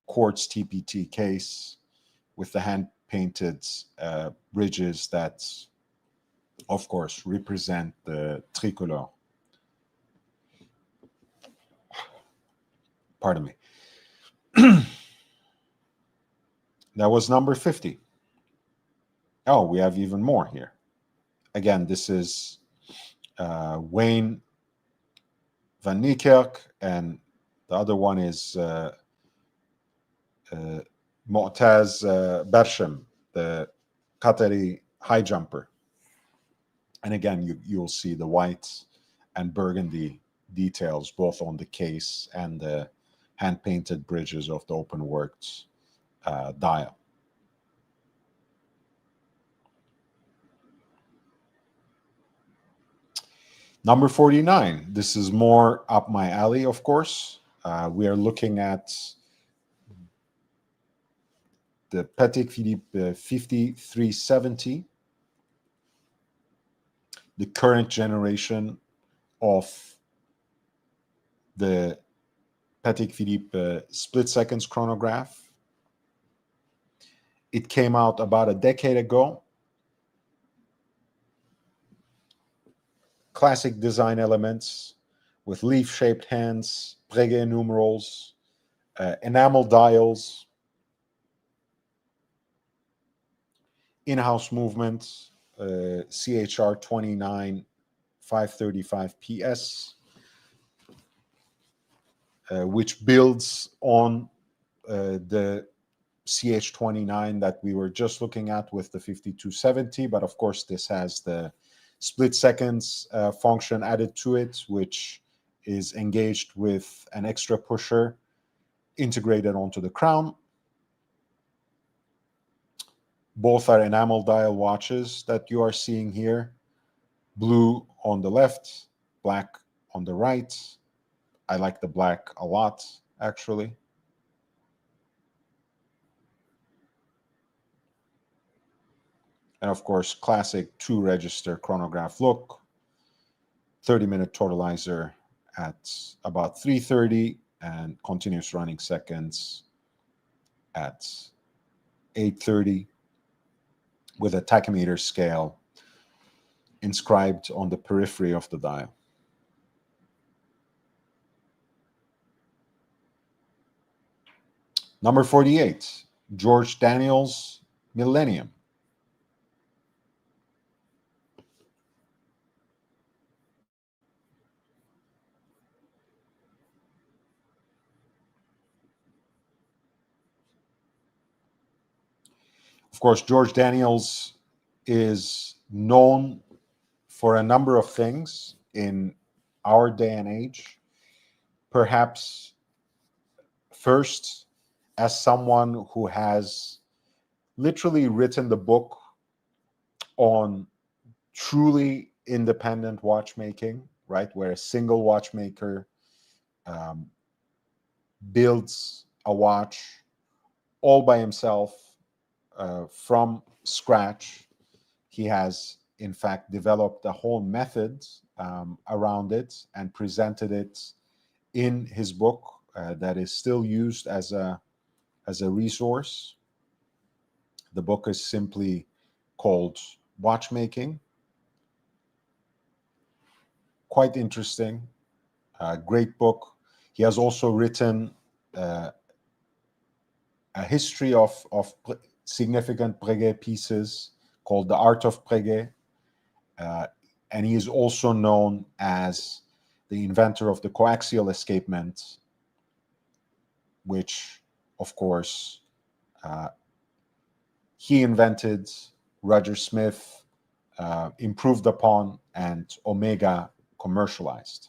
quartz TPT case with the hand-painted bridges that, of course, represent the tricolor. Pardon me. That was number 50. Oh, we have even more here. Again, this is Wayne van Niekerk, and the other one is Mu'taz Bersham, the Qatari high jumper. And again, you'll see the white and burgundy details both on the case and the hand-painted bridges of the open-worked dial. Number 49. This is more up my alley, of course. We are looking at the Patek Philippe 5370, the current generation of the Patek Philippe split seconds chronograph. It came out about a decade ago. Classic design elements with leaf-shaped hands, Breguet numerals, enamel dials, in-house movement, CHR 29 535 PS, which builds on the CH29 that we were just looking at with the 5270, but of course this has the split seconds function added to it, which is engaged with an extra pusher integrated onto the crown. Both are enamel dial watches that you are seeing here. Blue on the left, black on the right. I like the black a lot, actually. And of course, classic 2-register chronograph look. 30-minute totalizer at about 3:30 and continuous running seconds at 8:30 with a tachymeter scale inscribed on the periphery of the dial. Number 48, George Daniels Millennium. Of course, George Daniels is known for a number of things in our day and age. Perhaps first, as someone who has literally written the book on truly independent watchmaking, right? Where a single watchmaker builds a watch all by himself from scratch. He has, in fact, developed a whole method around it and presented it in his book that is still used as a resource. The book is simply called Watchmaking. Quite interesting, great book. He has also written a history of significant Breguet pieces called The Art of Breguet. And he is also known as the inventor of the coaxial escapement, which, of course, he invented, Roger Smith improved upon, and Omega commercialized.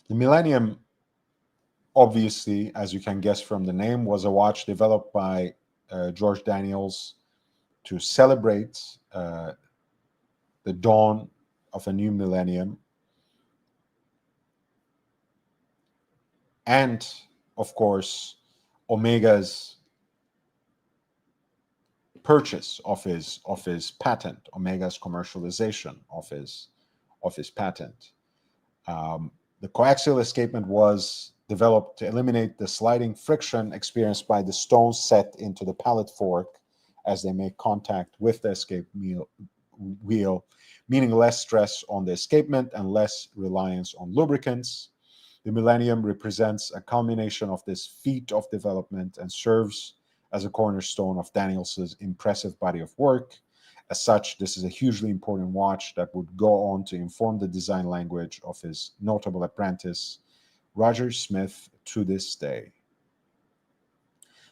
The Millennium, obviously, as you can guess from the name, was a watch developed by George Daniels to celebrate the dawn of a new millennium. And, of course, Omega's purchase of his patent, Omega's commercialization of his patent. The coaxial escapement was developed to eliminate the sliding friction experienced by the stones set into the pallet fork as they make contact with the escape wheel, meaning less stress on the escapement and less reliance on lubricants. The Millennium represents a culmination of this feat of development and serves as a cornerstone of Daniels's impressive body of work. As such, this is a hugely important watch that would go on to inform the design language of his notable apprentice, Roger Smith, to this day.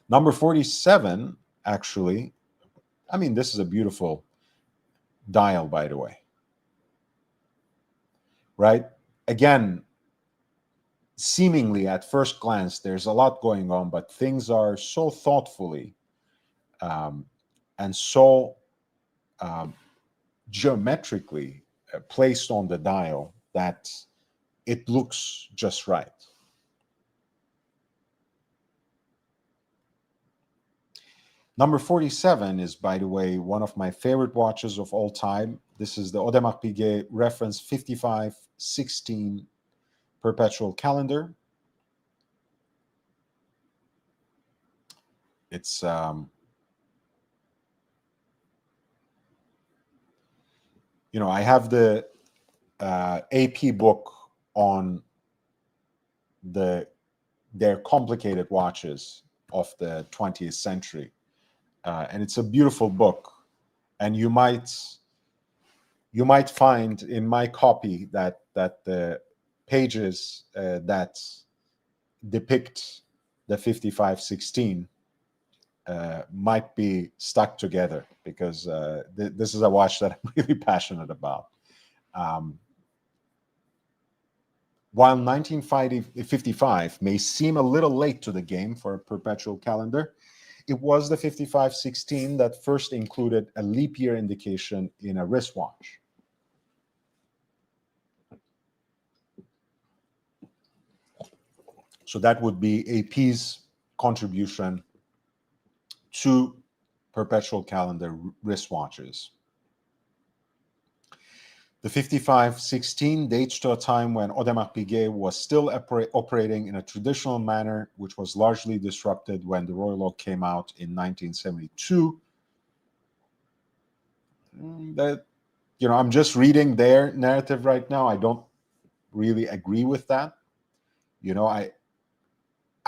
Number 47, actually, I mean, this is a beautiful dial, by the way. Right? Again, seemingly at first glance, there's a lot going on, but things are so thoughtfully and so geometrically placed on the dial that it looks just right. Number 47 is, by the way, one of my favorite watches of all time. This is the Audemars Piguet reference 5516 perpetual calendar. It's I have the AP book on their complicated watches of the 20th century, and it's a beautiful book. And you might find in my copy that the pages that depict the 5516 might be stuck together, because this is a watch that I'm really passionate about. While 1955 may seem a little late to the game for a perpetual calendar, it was the 5516 that first included a leap year indication in a wristwatch. So that would be AP's contribution to perpetual calendar wristwatches. The 5516 dates to a time when Audemars Piguet was still operating in a traditional manner, which was largely disrupted when the Royal Oak came out in 1972. I'm just reading their narrative right now. I don't really agree with that.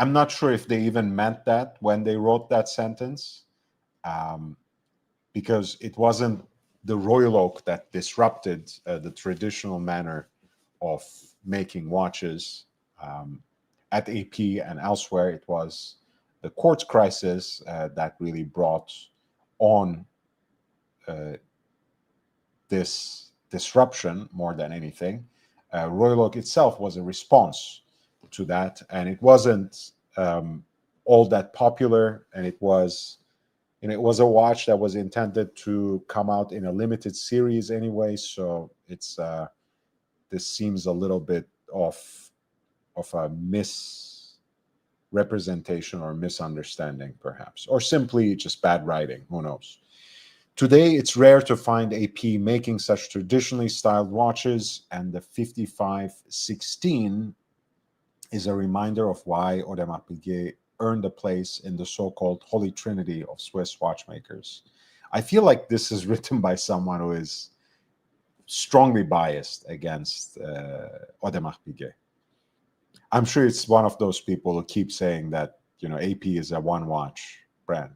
I'm not sure if they even meant that when they wrote that sentence, because it wasn't the Royal Oak that disrupted the traditional manner of making watches at AP and elsewhere. It was the quartz crisis that really brought on this disruption more than anything. Royal Oak itself was a response to that, and it wasn't all that popular, and it was a watch that was intended to come out in a limited series anyway, so it's this seems a little bit of a misrepresentation or misunderstanding, perhaps, or simply just bad writing, who knows. Today, it's rare to find AP making such traditionally styled watches, and the 5516 is a reminder of why Audemars Piguet earned a place in the so-called Holy Trinity of Swiss watchmakers. I feel like this is written by someone who is strongly biased against Audemars Piguet. I'm sure it's one of those people who keep saying that AP is a one-watch brand.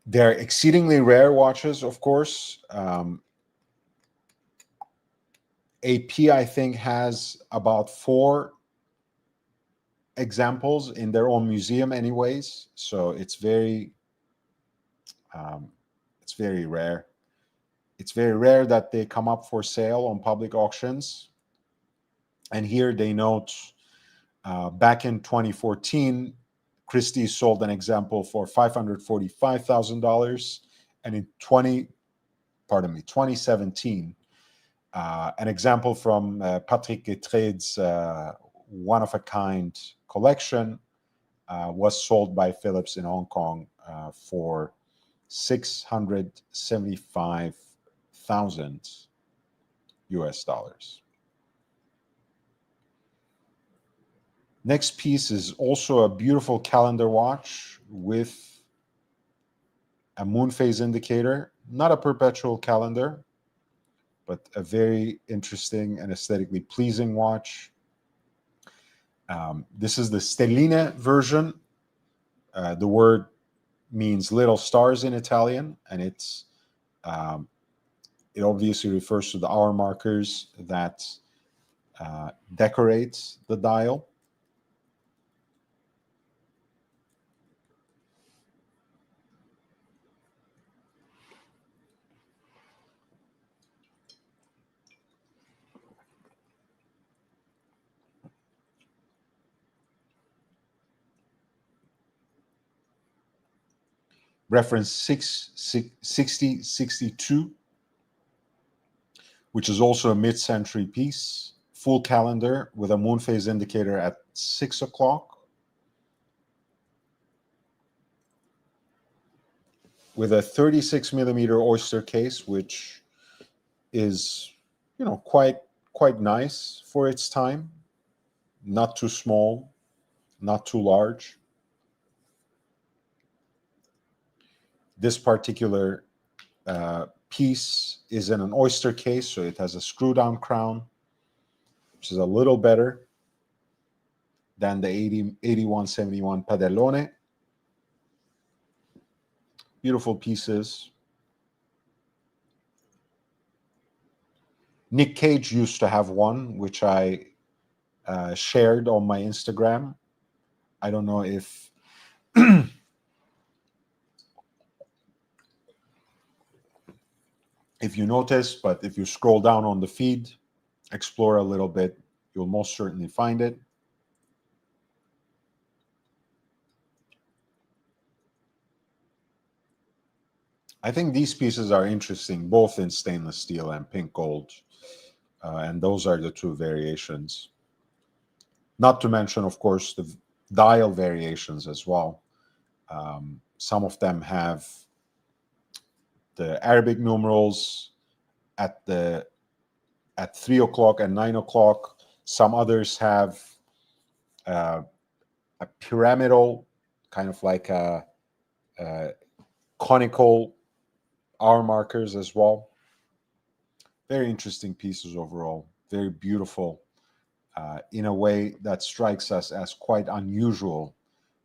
They're exceedingly rare watches, of course. AP, I think, has about four examples in their own museum, anyways. So um, it's very rare. It's very rare that they come up for sale on public auctions. And here they note back in 2014, Christie sold an example for $545,000, and in 2017, an example from Patrick Getrede's one of a kind collection was sold by Philips in Hong Kong for 675,000 US dollars. Next piece is also a beautiful calendar watch with a moon phase indicator, not a perpetual calendar, but a very interesting and aesthetically pleasing watch. This is the Stelline version. The word means little stars in Italian, and um, it obviously refers to the hour markers that decorate the dial. Reference 6062, which is also a mid-century piece, full calendar with a moon phase indicator at 6 o'clock, with a 36 millimeter oyster case, which is, quite nice for its time. Not too small, not too large. This particular piece is in an oyster case, so it has a screw down crown, which is a little better than the 8171 Padellone. Beautiful pieces. Nick Cage used to have one, which I shared on my Instagram. I don't know if if you noticed, but if you scroll down on the feed, explore a little bit, you'll most certainly find it. I think these pieces are interesting, both in stainless steel and pink gold. And those are the two variations. Not to mention, of course, the dial variations as well. Some of them have the Arabic numerals at 3 o'clock and 9 o'clock. Some others have a pyramidal, kind of like a conical hour markers as well. Very interesting pieces overall. Very beautiful in a way that strikes us as quite unusual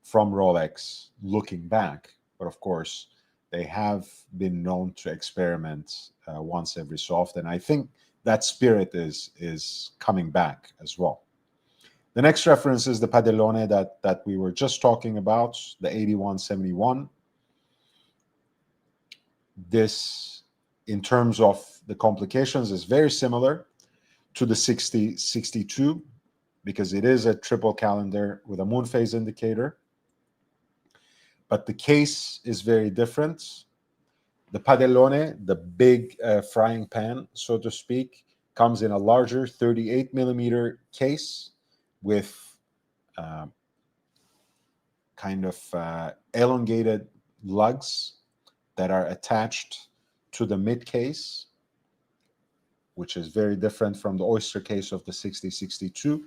from Rolex looking back. But of course, they have been known to experiment once every so often. I think that spirit is coming back as well. The next reference is the Padellone that we were just talking about, the 8171. This, in terms of the complications, is very similar to the 6062 because it is a triple calendar with a moon phase indicator. But the case is very different. The Padellone, the big frying pan, so to speak, comes in a larger 38 millimeter case with kind of elongated lugs that are attached to the mid case, which is very different from the oyster case of the 6062.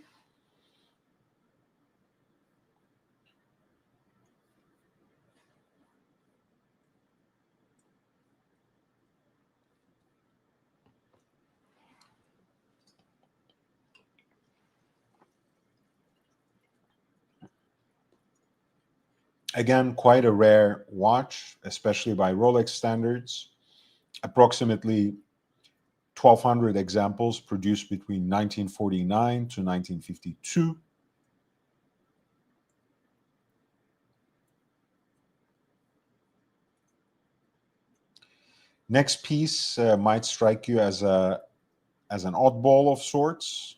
Again, quite a rare watch, especially by Rolex standards. Approximately 1,200 examples produced between 1949 to 1952. Next piece might strike you as an oddball of sorts.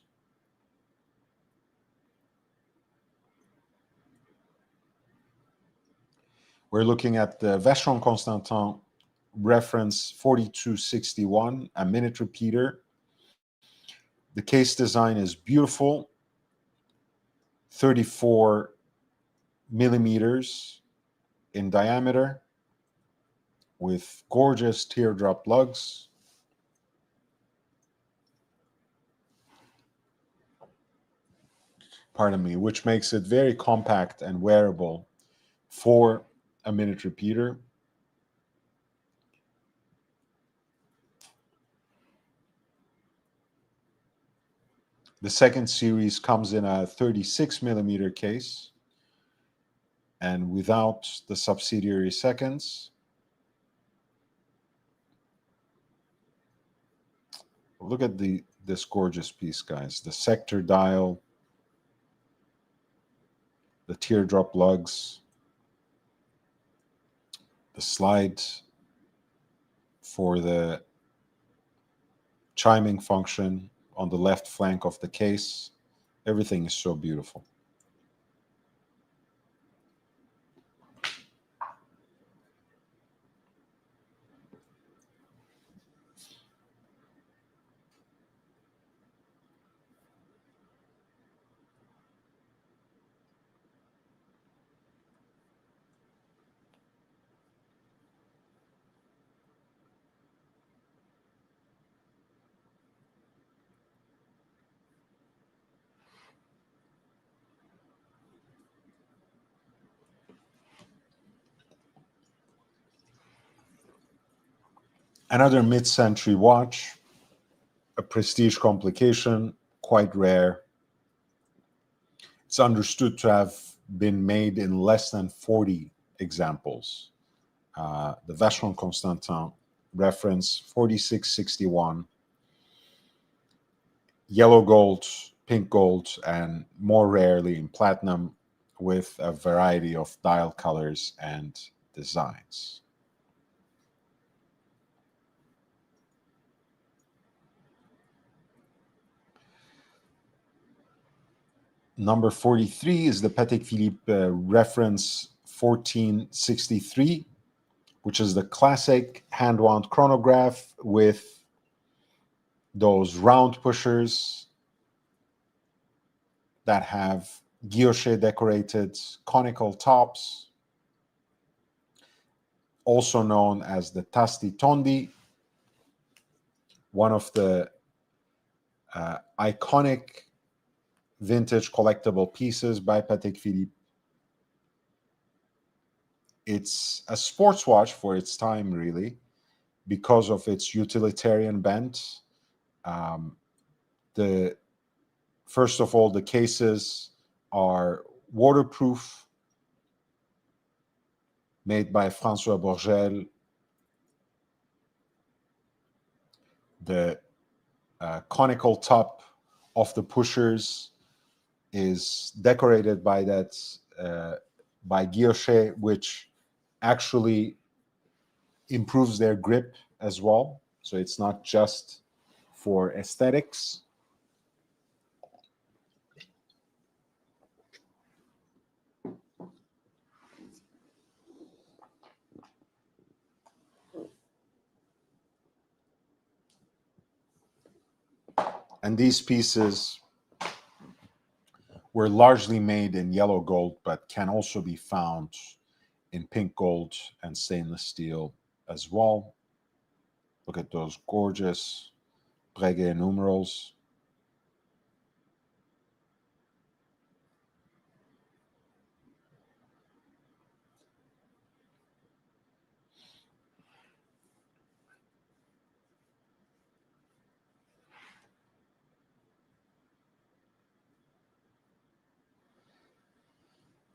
We're looking at the Vacheron Constantin reference 4261, a minute repeater. The case design is beautiful, 34 millimeters in diameter with gorgeous teardrop lugs. Pardon me, which makes it very compact and wearable for a minute repeater. The second series comes in a 36 millimeter case and without the subsidiary seconds. Look at this gorgeous piece, guys. The sector dial, the teardrop lugs, the slide for the chiming function on the left flank of the case. Everything is so beautiful. Another mid-century watch, a prestige complication, quite rare. It's understood to have been made in less than 40 examples. The Vacheron Constantin reference 4661, yellow gold, pink gold, and more rarely in platinum with a variety of dial colors and designs. Number 43 is the Patek Philippe reference 1463, which is the classic hand-wound chronograph with those round pushers that have guilloche decorated conical tops, also known as the tasti tondi, one of the iconic vintage collectible pieces by Patek Philippe. It's a sports watch for its time, really, because of its utilitarian bent. The first of all, the cases are waterproof, made by François Bourgel. The conical top of the pushers is decorated by that by guilloche, which actually improves their grip as well. So it's not just for aesthetics. And these pieces were largely made in yellow gold, but can also be found in pink gold and stainless steel as well. Look at those gorgeous Breguet numerals.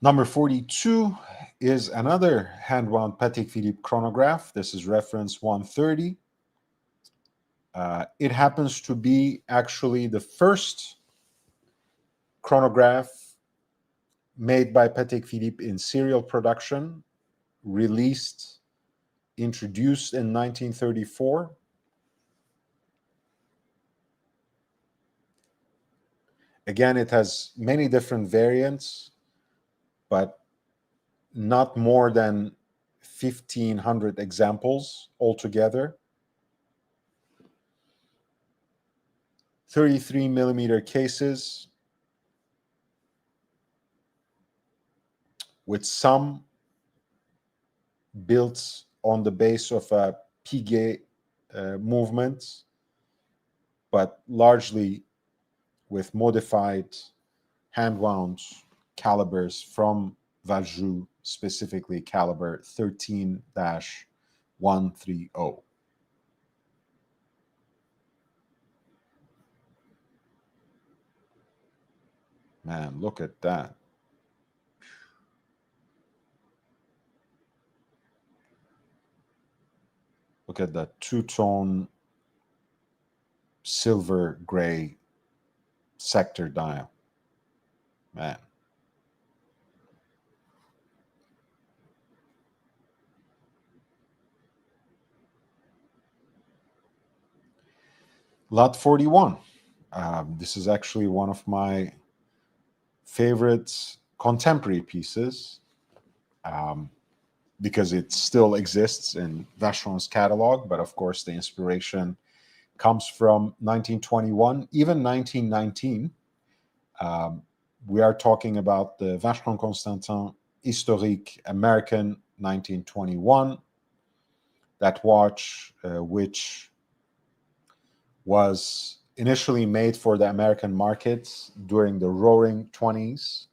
Number 42 is another hand-wound Patek Philippe chronograph. This is reference 130. It happens to be actually the first chronograph made by Patek Philippe in serial production, introduced in 1934. Again, it has many different variants, but not more than 1,500 examples altogether. 33 millimeter cases with some built on the base of a Piguet movement, but largely with modified hand-wound calibers from Valjoux, specifically caliber 13-130. Man, look at that. Look at that two-tone silver gray sector dial. Man. Lot 41. This is actually one of my favorite contemporary pieces because it still exists in Vacherons' catalog, but of course the inspiration comes from 1921, even 1919. We are talking about the Vacheron Constantin Historique American 1921. That watch, which was initially made for the American markets during the Roaring 20s.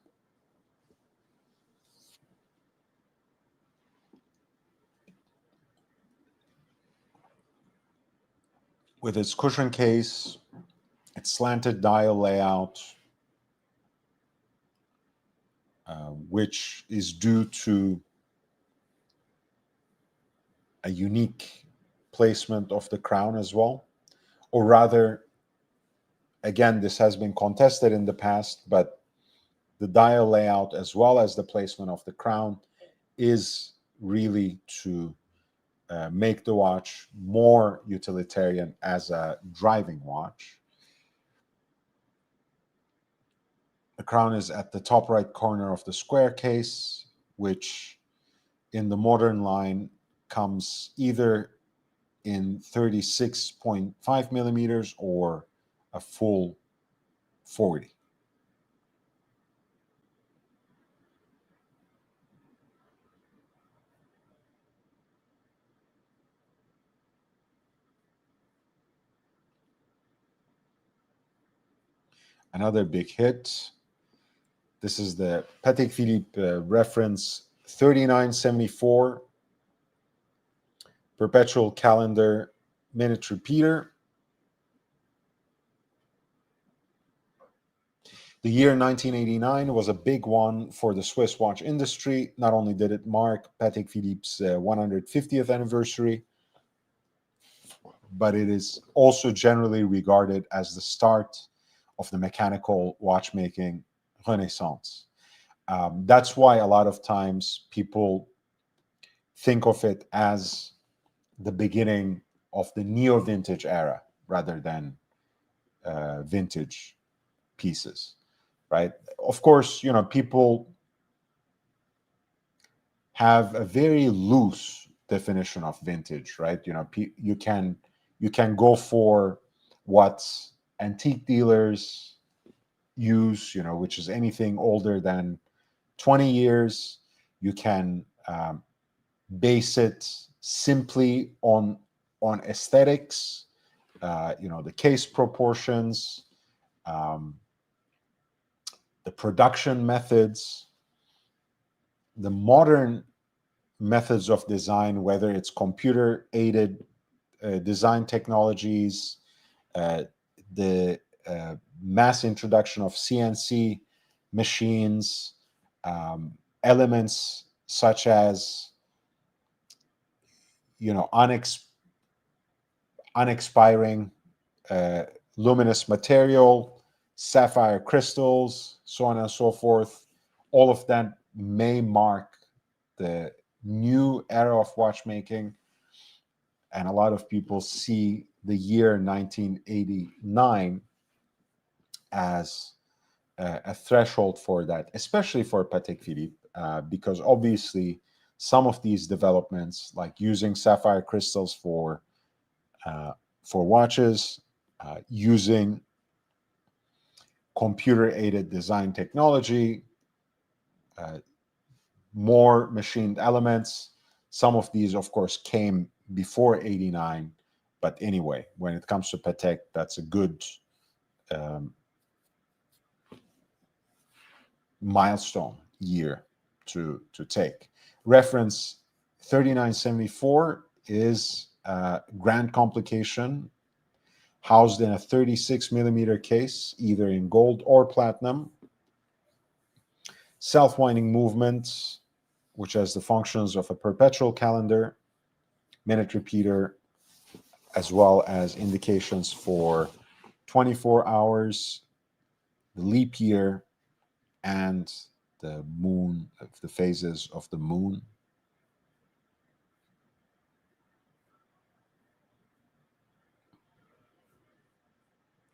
With its cushion case, its slanted dial layout, which is due to a unique placement of the crown as well. Or rather, again, this has been contested in the past, but the dial layout as well as the placement of the crown is really to make the watch more utilitarian as a driving watch. The crown is at the top right corner of the square case, which in the modern line comes either in 36.5 millimeters or a full 40. Another big hit. This is the Patek Philippe reference 3974 perpetual calendar minute repeater. The year 1989 was a big one for the Swiss watch industry. Not only did it mark Patek Philippe's 150th anniversary, but it is also generally regarded as the start of the mechanical watchmaking renaissance. That's why a lot of times people think of it as the beginning of the neo-vintage era rather than vintage pieces, right? Of course, people have a very loose definition of vintage, right? You can go for what antique dealers use, which is anything older than 20 years. You can base it simply on aesthetics, the case proportions, the production methods, the modern methods of design, whether it's computer-aided design technologies, the mass introduction of CNC machines, elements such as, unexpiring uh, luminous material, sapphire crystals, so on and so forth. All of that may mark the new era of watchmaking, and a lot of people see the year 1989 as a threshold for that, especially for Patek Philippe, because obviously some of these developments, like using sapphire crystals uh, for watches, using computer-aided design technology, uh, more machined elements. Some of these, of course, came before '89, but anyway, when it comes to Patek, that's a good um, milestone year to take. Reference 3974 is a grand complication housed in a 36 millimeter case, either in gold or platinum. Self-winding movements, which has the functions of a perpetual calendar, minute repeater, as well as indications for 24 hours, the leap year, and the moon, the phases of the moon.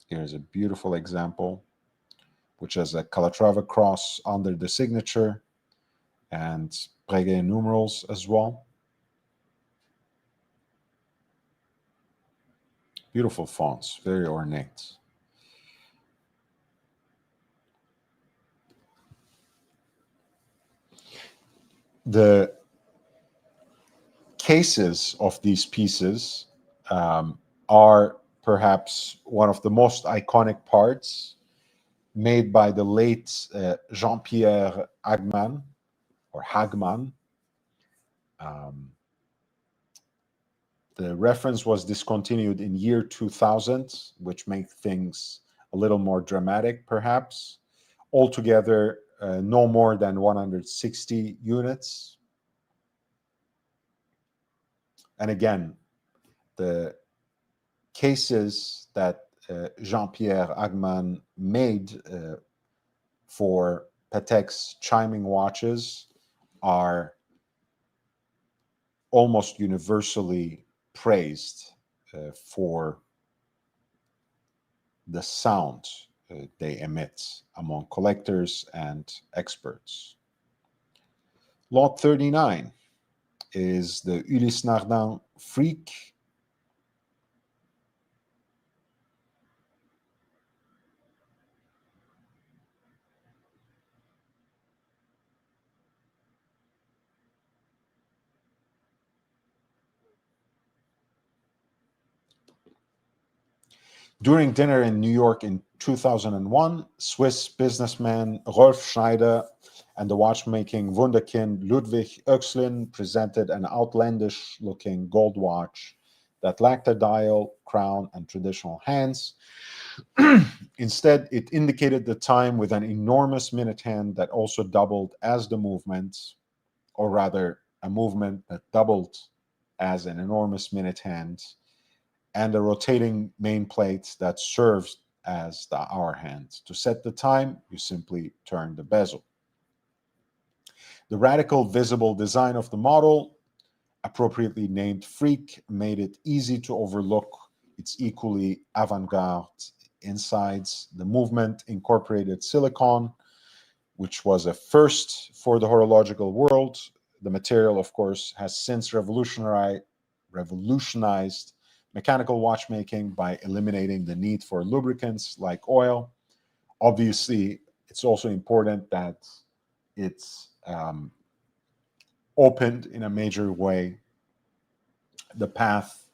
Here's a beautiful example, which has a Calatrava cross under the signature and Breguet numerals as well. Beautiful fonts, very ornate. The cases of these pieces are perhaps one of the most iconic parts, made by the late Jean-Pierre Hagman, or Hagman. Um, the reference was discontinued in year 2000, which makes things a little more dramatic, perhaps. Altogether, no more than 160 units. And again, the cases that Jean-Pierre Hagman made for Patek's chiming watches are almost universally praised for the sound they emit among collectors and experts. Lot 39 is the Ulysse Nardin Freak. During dinner in New York in 2001, Swiss businessman Rolf Schneider and the watchmaking wunderkind Ludwig Oechslin presented an outlandish-looking gold watch that lacked a dial, crown, and traditional hands. Instead, it indicated the time with an enormous minute hand that also doubled as the movement, or rather, a movement that doubled as an enormous minute hand, and a rotating main plate that serves as the hour hand. To set the time, you simply turn the bezel. The radical visible design of the model, appropriately named Freak, made it easy to overlook its equally avant-garde insides. The movement incorporated silicon, which was a first for the horological world. The material, of course, has since revolutionized mechanical watchmaking by eliminating the need for lubricants like oil. Obviously, it's also important that it's opened in a major way the path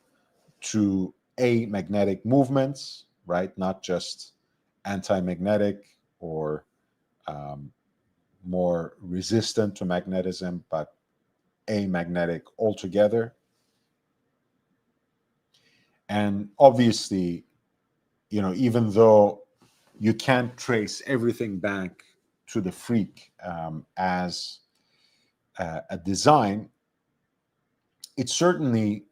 to amagnetic movements, right? Not just anti-magnetic or more resistant to magnetism, but amagnetic altogether. And obviously, even though you can't trace everything back to the Freak as a design, it certainly,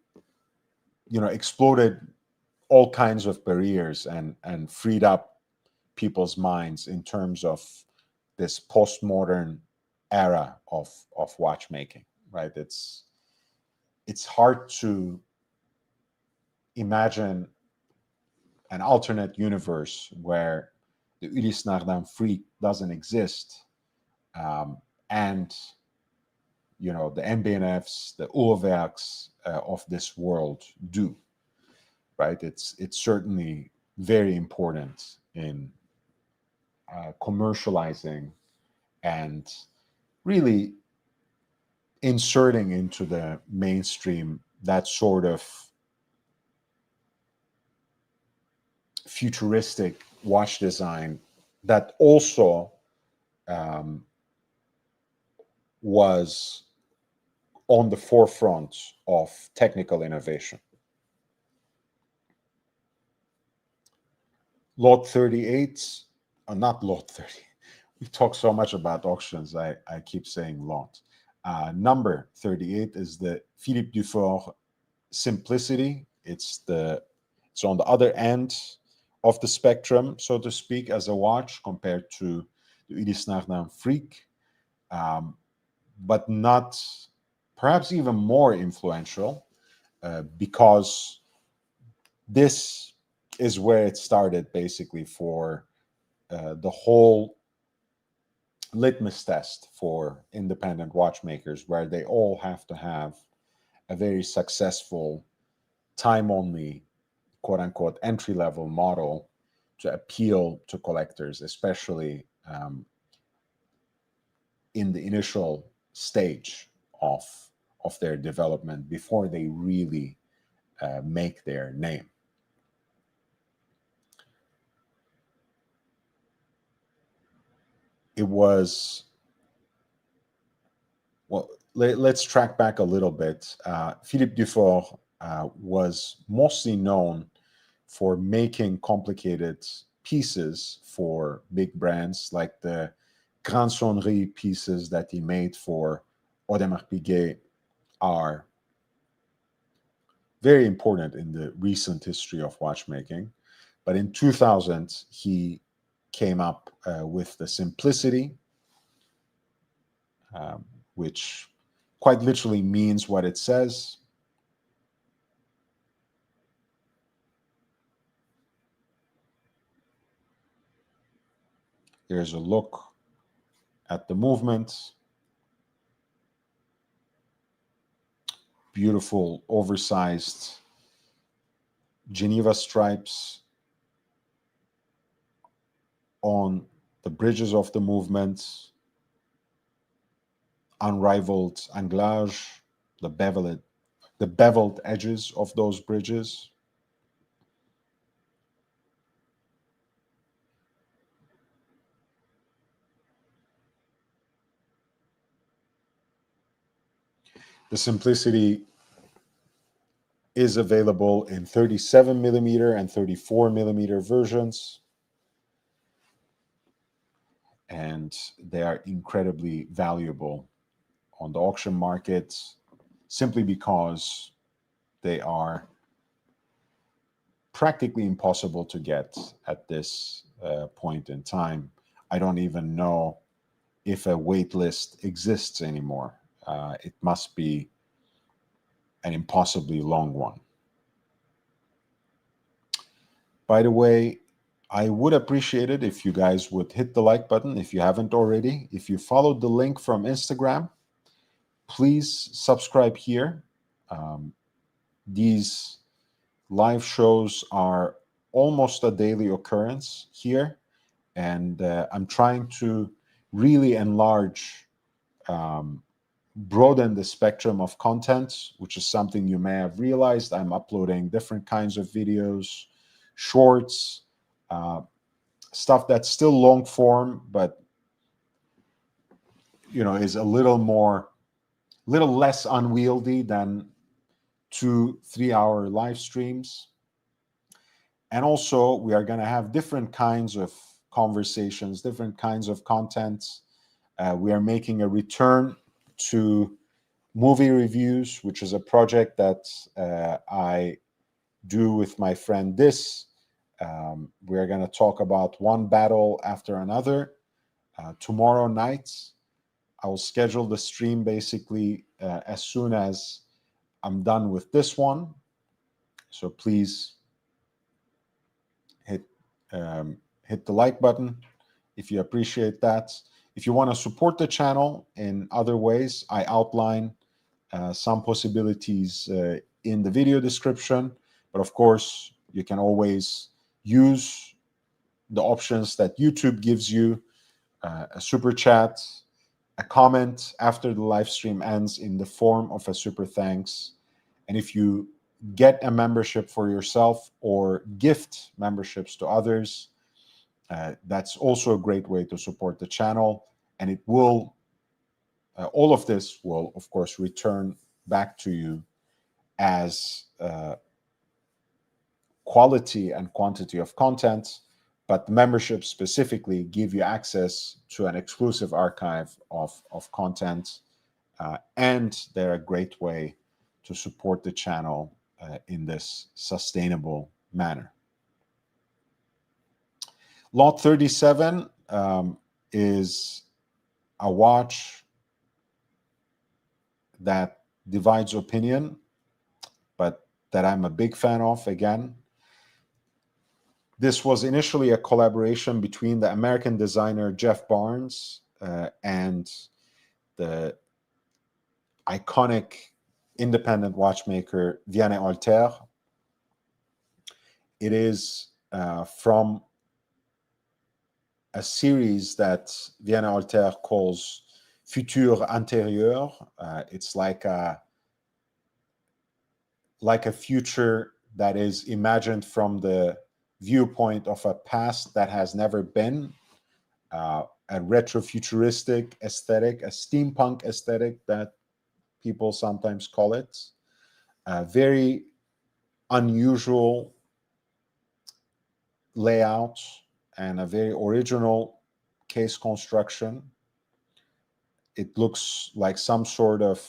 exploded all kinds of barriers and freed up people's minds in terms of this postmodern era of watchmaking, right? It's hard to imagine an alternate universe where the Ulysse Nardin freak doesn't exist, and the MBNFs, the Uhrwerks of this world do, right? It's certainly very important in commercializing and really inserting into the mainstream that sort of futuristic watch design that also um, was on the forefront of technical innovation. Lot 38, not Lot 30. We talk so much about auctions, I keep saying lot. Number 38 is the Philippe Dufort Simplicity. It's on the other end of the spectrum, so to speak, as a watch compared to the Ulysse Nardin Freak, but not, perhaps even more influential, because this is where it started basically for the whole litmus test for independent watchmakers, where they all have to have a very successful time only, quote unquote, entry level model to appeal to collectors, especially in the initial stage of their development before they really make their name. It was, well, let's track back a little bit. Philippe Dufort was mostly known for making complicated pieces for big brands, like the Grand Sonnerie pieces that he made for Audemars Piguet are very important in the recent history of watchmaking. But in 2000, he came up with the Simplicity, which quite literally means what it says. Here's a look at the movement. Beautiful, oversized Geneva stripes on the bridges of the movement, unrivaled anglage, the beveled edges of those bridges. The Simplicity is available in 37 millimeter and 34 millimeter versions, and they are incredibly valuable on the auction market simply because they are practically impossible to get at this point in time. I don't even know if a wait list exists anymore. It must be an impossibly long one. By the way, I would appreciate it if you guys would hit the like button if you haven't already. If you followed the link from Instagram, please subscribe here. These live shows are almost a daily occurrence here, and I'm trying to really enlarge, broaden the spectrum of content, which is something you may have realized. I'm uploading different kinds of videos, shorts, stuff that's still long form, but is a little less unwieldy than 2-3 hour live streams. And also, we are going to have different kinds of conversations, different kinds of content. We are making a return to movie reviews, which is a project that I do with my friend Dis. We're going to talk about one battle after another. Tomorrow night, I will schedule the stream basically as soon as I'm done with this one. So please hit hit the like button if you appreciate that. If you want to support the channel in other ways, I outline some possibilities in the video description. But of course, you can always use the options that YouTube gives you, a super chat, a comment after the live stream ends in the form of a super thanks. And if you get a membership for yourself or gift memberships to others, that's also a great way to support the channel. And it will, all of this will, of course, return back to you as quality and quantity of content, but memberships specifically give you access to an exclusive archive of content, and they're a great way to support the channel in this sustainable manner. Lot 37 is a watch that divides opinion, but that I'm a big fan of again. This was initially a collaboration between the American designer Jeff Barnes and the iconic independent watchmaker Vianney Alter. It is from a series that Vianney Alter calls Futur Antérieur. It's like a future that is imagined from the viewpoint of a past that has never been, a retrofuturistic aesthetic, a steampunk aesthetic that people sometimes call it. A very unusual layout and a very original case construction. It looks like some sort of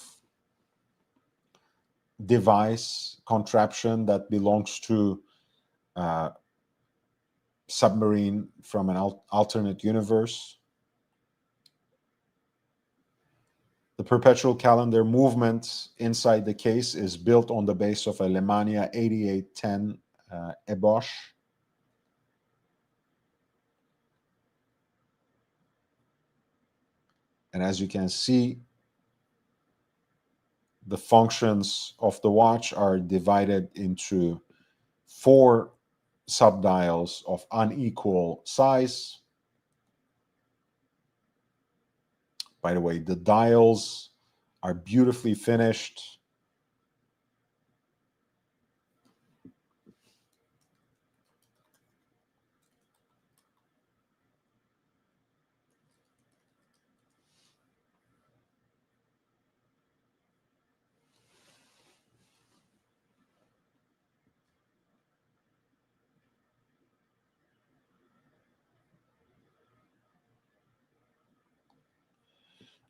device contraption that belongs to submarine from an alternate universe. The perpetual calendar movement inside the case is built on the base of a Lemania 8810 Ebosch. And as you can see, the functions of the watch are divided into 4 subdials of unequal size. By the way, the dials are beautifully finished.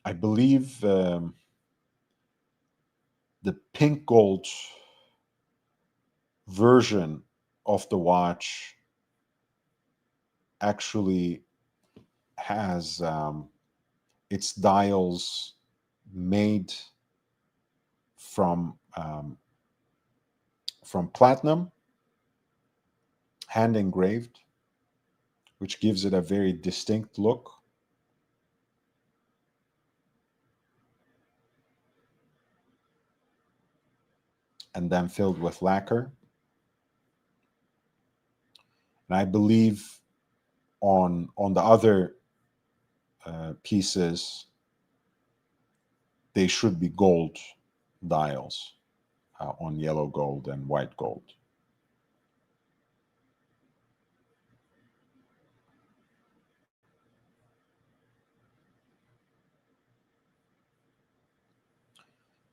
I believe the pink gold version of the watch actually has its dials made from platinum, hand engraved, which gives it a very distinct look. And then filled with lacquer. And I believe on the other pieces, they should be gold dials on yellow gold and white gold.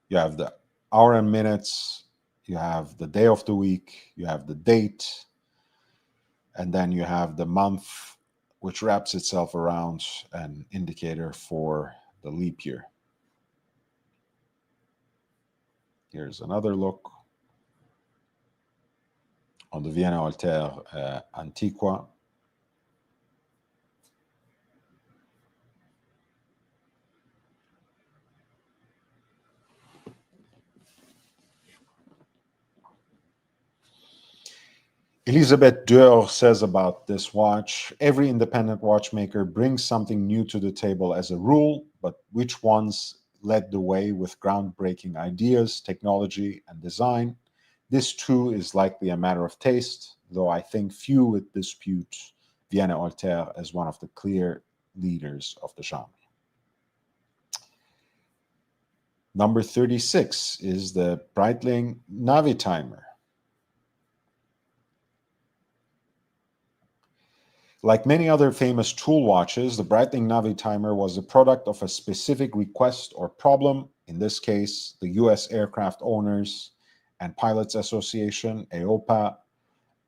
You have the hour and minutes, you have the day of the week, you have the date, and then you have the month, which wraps itself around an indicator for the leap year. Here's another look on the Vienna Altair Antiqua. Elisabeth Deur says about this watch, every independent watchmaker brings something new to the table as a rule, but which ones led the way with groundbreaking ideas, technology, and design? This too is likely a matter of taste, though I think few would dispute Vienna Altair as one of the clear leaders of the genre. Number 36 is the Breitling Navitimer. Like many other famous tool watches, the Breitling Navitimer was the product of a specific request or problem. In this case, the U.S. Aircraft Owners and Pilots Association, AOPA,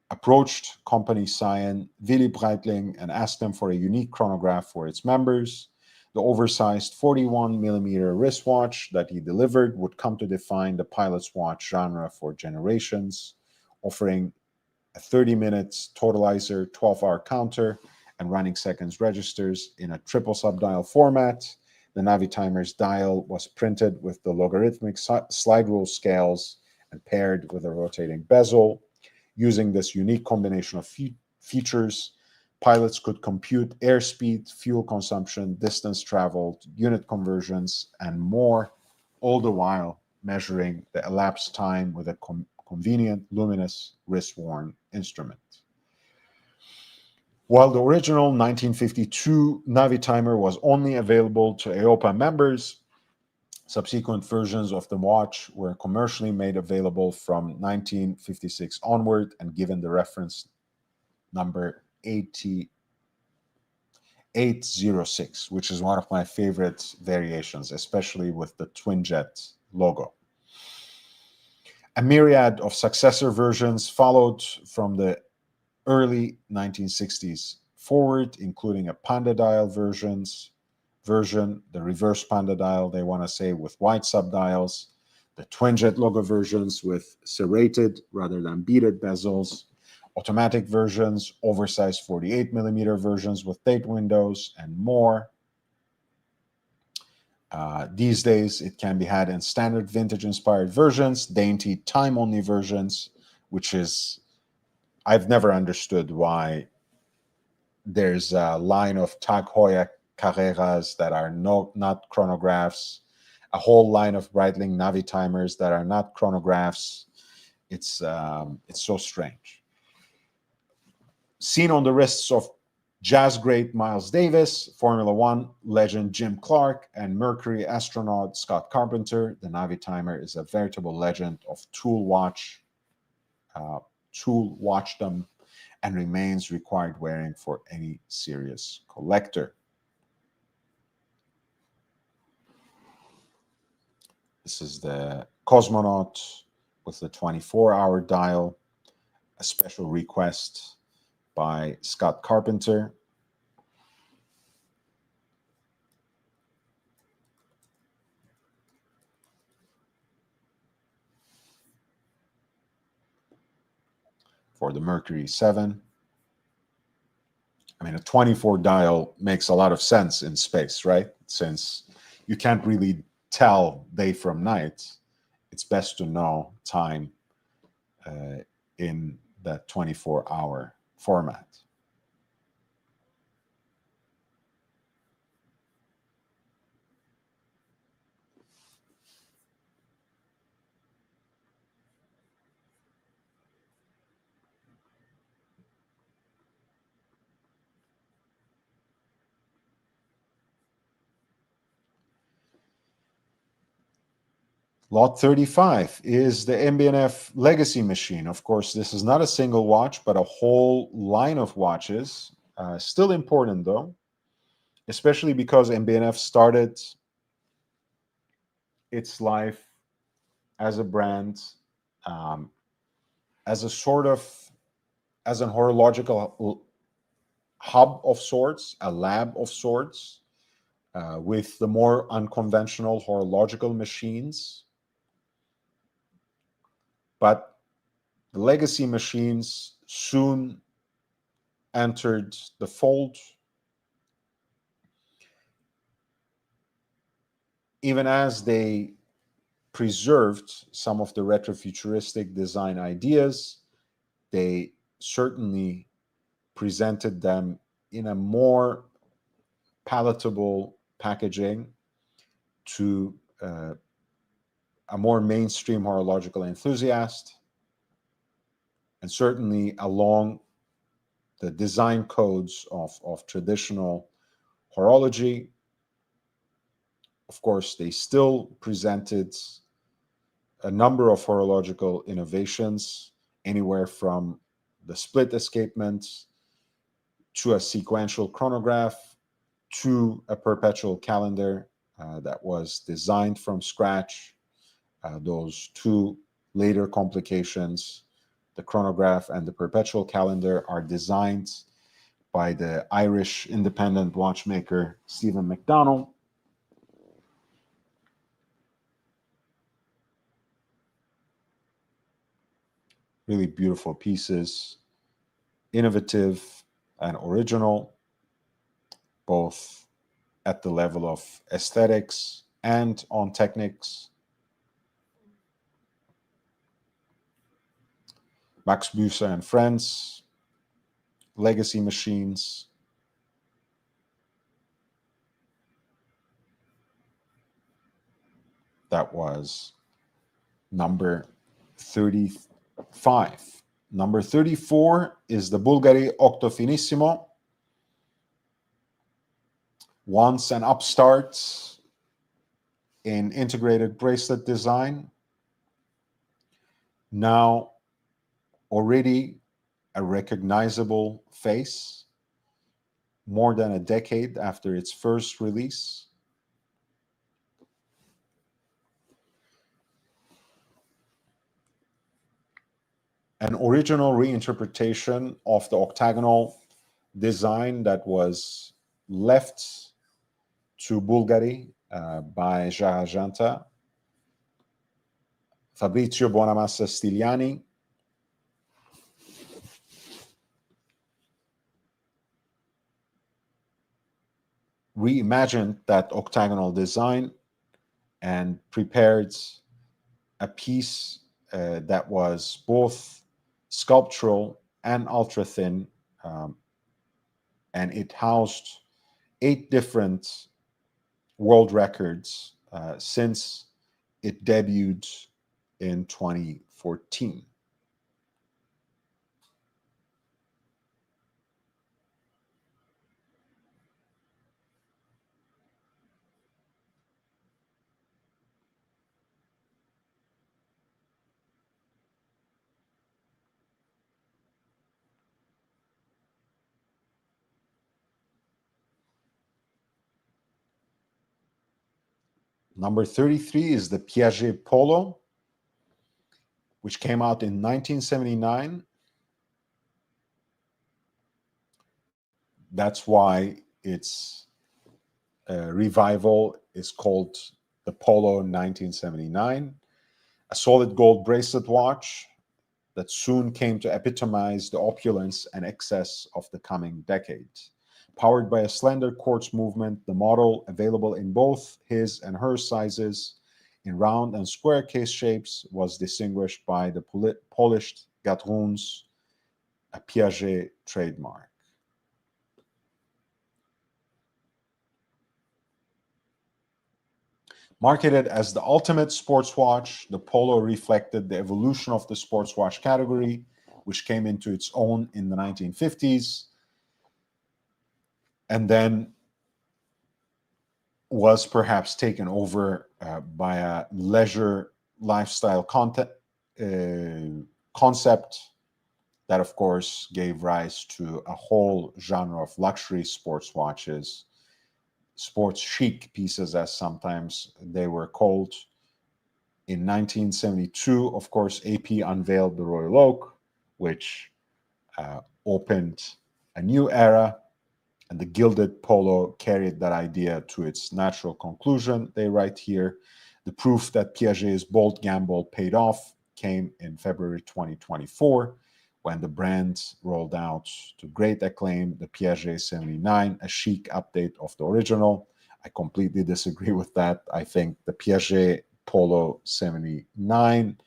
approached company scion Willy Breitling and asked them for a unique chronograph for its members. The oversized 41mm wristwatch that he delivered would come to define the pilot's watch genre for generations, offering a 30 minutes totalizer, 12-hour counter, and running seconds registers in a triple subdial format. The Navitimer's dial was printed with the logarithmic slide rule scales and paired with a rotating bezel. Using this unique combination of features, pilots could compute airspeed, fuel consumption, distance traveled, unit conversions, and more, all the while measuring the elapsed time with a convenient, luminous, wrist-worn instrument. While the original 1952 Navitimer was only available to AOPA members, subsequent versions of the watch were commercially made available from 1956 onward and given the reference number 806, which is one of my favorite variations, especially with the twin jet logo. A myriad of successor versions followed from the early 1960s forward, including a Panda dial version, the reverse Panda dial, they want to say, with white subdials, the twin jet logo versions with serrated rather than beaded bezels, automatic versions, oversized 48mm versions with date windows, and more. These days, it can be had in standard vintage-inspired versions, dainty time-only versions, which is, I've never understood why there's a line of Tag Heuer Carreras that are not chronographs, a whole line of Breitling Navitimers that are not chronographs. It's so strange. Seen on the wrists of jazz great Miles Davis, Formula One legend Jim Clark, and Mercury astronaut Scott Carpenter, the Navitimer is a veritable legend of tool watchdom and remains required wearing for any serious collector. This is the Cosmonaut with the 24-hour dial, a special request by Scott Carpenter. For the Mercury 7. I mean, a 24 dial makes a lot of sense in space, right? Since you can't really tell day from night, it's best to know time in that 24-hour format. Lot 35 is the MB&F Legacy machine. Of course, this is not a single watch, but a whole line of watches. Still important, though, especially because MB&F started its life as a brand, as a sort of, as an horological hub of sorts, a lab of sorts, with the more unconventional horological machines. But the legacy machines soon entered the fold, even as they preserved some of the retrofuturistic design ideas. They certainly presented them in a more palatable packaging to a more mainstream horological enthusiast, and certainly along the design codes of traditional horology. Of course, they still presented a number of horological innovations, anywhere from the split escapement to a sequential chronograph to a perpetual calendar that was designed from scratch. Those two later complications, the chronograph and the perpetual calendar, are designed by the Irish independent watchmaker Stephen McDonnell. Really beautiful pieces, innovative and original, both at the level of aesthetics and on techniques. Max Büsser and Friends, legacy machines. That was number 35. Number 34 is the Bulgari Octo Finissimo. Once an upstart in integrated bracelet design, now already a recognizable face more than a decade after its first release. An original reinterpretation of the octagonal design that was left to Bulgari by Jaraganta, Fabrizio Bonamassa Stigliani, reimagined that octagonal design and prepared a piece that was both sculptural and ultra thin, and it housed 8 different world records since it debuted in 2014. Number 33 is the Piaget Polo, which came out in 1979. That's why its revival is called the Polo 1979. A solid gold bracelet watch that soon came to epitomize the opulence and excess of the coming decade. Powered by a slender quartz movement, the model, available in both his and her sizes in round and square case shapes, was distinguished by the polished gadrons, a Piaget trademark. Marketed as the ultimate sports watch, the Polo reflected the evolution of the sports watch category, which came into its own in the 1950s and then was perhaps taken over by a leisure lifestyle concept that, of course, gave rise to a whole genre of luxury sports watches, sports chic pieces, as sometimes they were called. In 1972, of course, AP unveiled the Royal Oak, which opened a new era, and the gilded polo carried that idea to its natural conclusion. They write here, the proof that Piaget's bold gamble paid off came in February 2024 when the brand rolled out to great acclaim the Piaget 79, a chic update of the original. I completely disagree with that. I think the Piaget Polo 79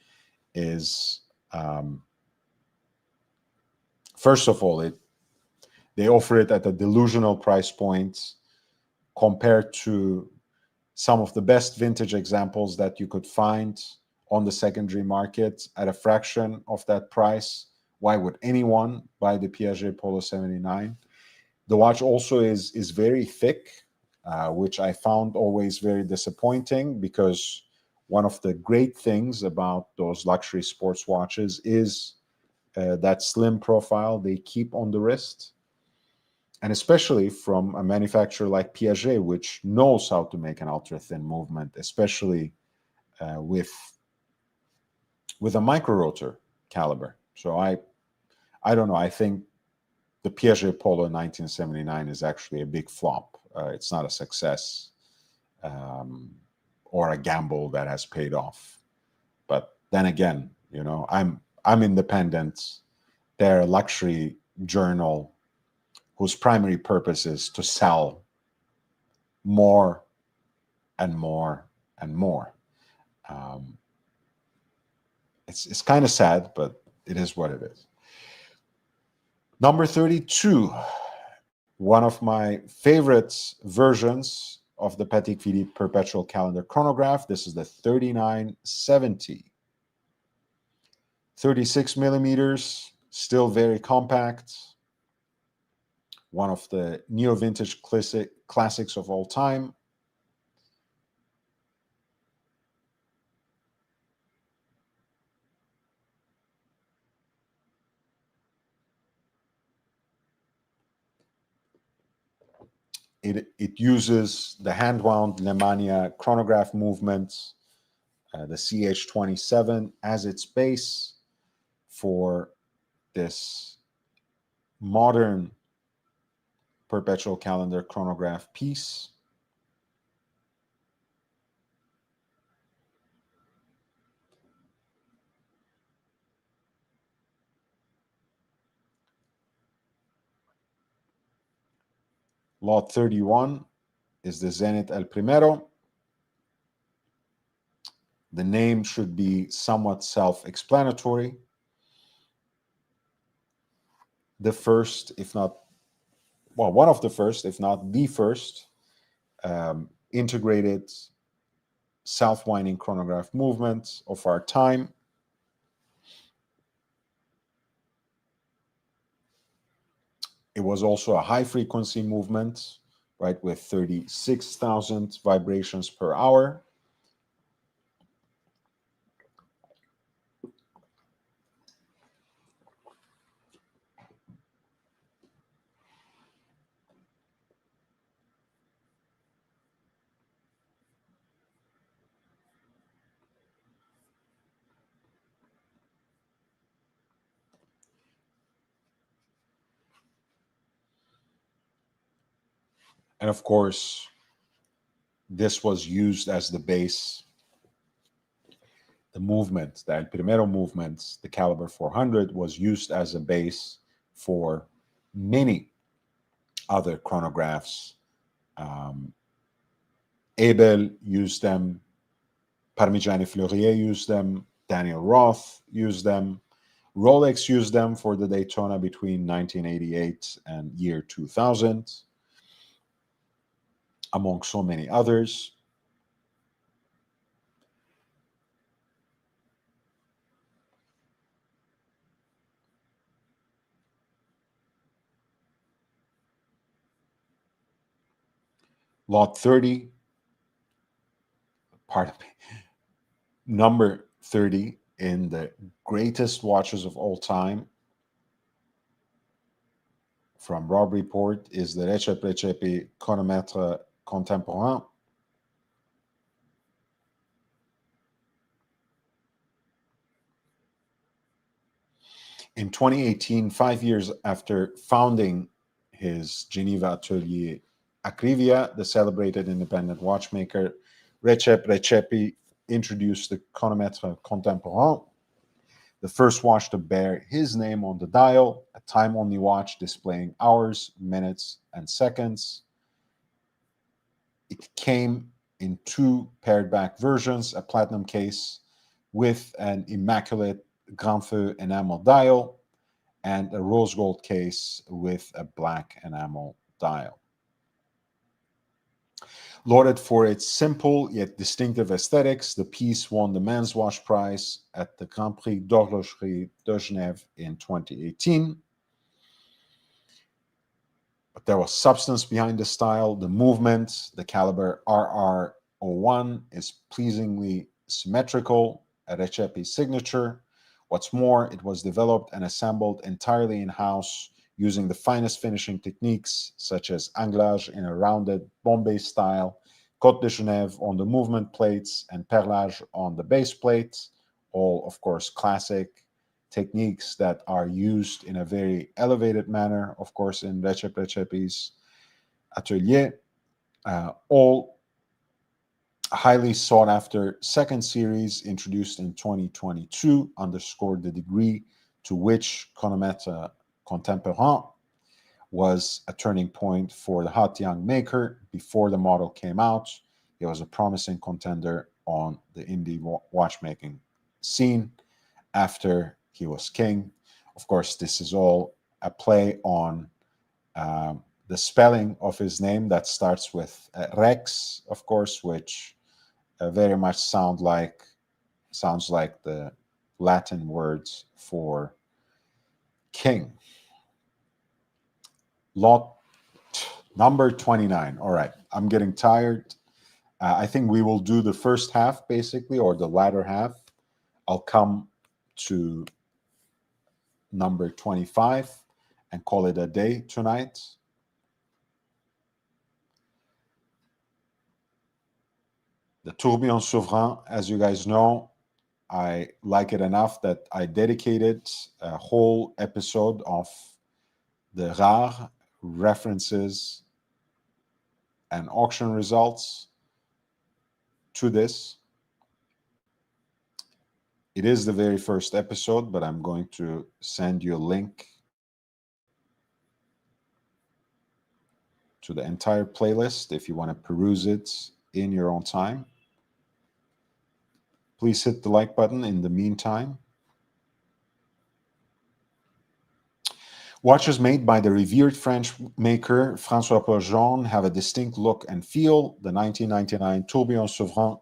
is, first of all, they offer it at a delusional price point compared to some of the best vintage examples that you could find on the secondary market at a fraction of that price. Why would anyone buy the Piaget Polo 79? The watch also is very thick, which I found always very disappointing, because one of the great things about those luxury sports watches is that slim profile they keep on the wrist. And especially from a manufacturer like Piaget, which knows how to make an ultra-thin movement, especially with a micro-rotor caliber. So I don't know. I think the Piaget Polo 1979 is actually a big flop. It's not a success or a gamble that has paid off. But then again, I'm independent. They're a luxury journal whose primary purpose is to sell more and more and more. It's kind of sad, but it is what it is. Number 32, one of my favorite versions of the Patek Philippe Perpetual Calendar chronograph. This is the 3970. 36 millimeters, still very compact. One of the neo-vintage classics of all time. It uses the hand-wound Lemania chronograph movement, the CH27, as its base for this modern Perpetual Calendar chronograph piece. Lot 31 is the Zenit El Primero. The name should be somewhat self-explanatory. The first, if not, well, one of the first, if not the first, integrated self-winding chronograph movement of our time. It was also a high-frequency movement, right, with 36,000 vibrations per hour. And of course, this was used as the base. The movement, the El Primero movement, the caliber 400, was used as a base for many other chronographs. Abel used them, Parmigiani Fleurier used them, Daniel Roth used them, Rolex used them for the Daytona between 1988 and year 2000, among so many others. Lot 30, pardon me, number 30 in the greatest watches of all time from Robb Report is the Recep Recepi Chronomètre Contemporain. In 2018, 5 years after founding his Geneva atelier Acrivia, the celebrated independent watchmaker Recep Recepi introduced the Chronomètre Contemporain, the first watch to bear his name on the dial, a time-only watch displaying hours, minutes, and seconds. It came in two paired back versions, a platinum case with an immaculate Grand Feu enamel dial and a rose gold case with a black enamel dial. Lauded for its simple yet distinctive aesthetics, the piece won the Men's Watch Prize at the Grand Prix d'Horlogerie de Genève in 2018. But there was substance behind the style, the movement. The caliber RR01 is pleasingly symmetrical, a Recepi signature. What's more, it was developed and assembled entirely in-house using the finest finishing techniques such as anglage in a rounded Bombay style, Côte de Genève on the movement plates, and perlage on the base plates, all, of course, classic techniques that are used in a very elevated manner, of course, in Recepi's atelier. All highly sought after second series introduced in 2022 underscored the degree to which chronomètre contemporain was a turning point for the hot young maker. Before the model came out, he was a promising contender on the indie watchmaking scene. After he was king, of course, this is all a play on the spelling of his name that starts with Rex, of course, which very much sounds like the Latin words for king. Lot number 29. All right, I'm getting tired. I think we will do the first half, basically, or the latter half. I'll come to number 25 and call it a day tonight. The Tourbillon Souverain, as you guys know, I like it enough that I dedicated a whole episode of the Rares references and auction results to this. It is the very first episode, but I'm going to send you a link to the entire playlist if you want to peruse it in your own time. Please hit the like button in the meantime. Watches made by the revered French maker François-Paul Jean have a distinct look and feel. The 1999 Tourbillon Souverain,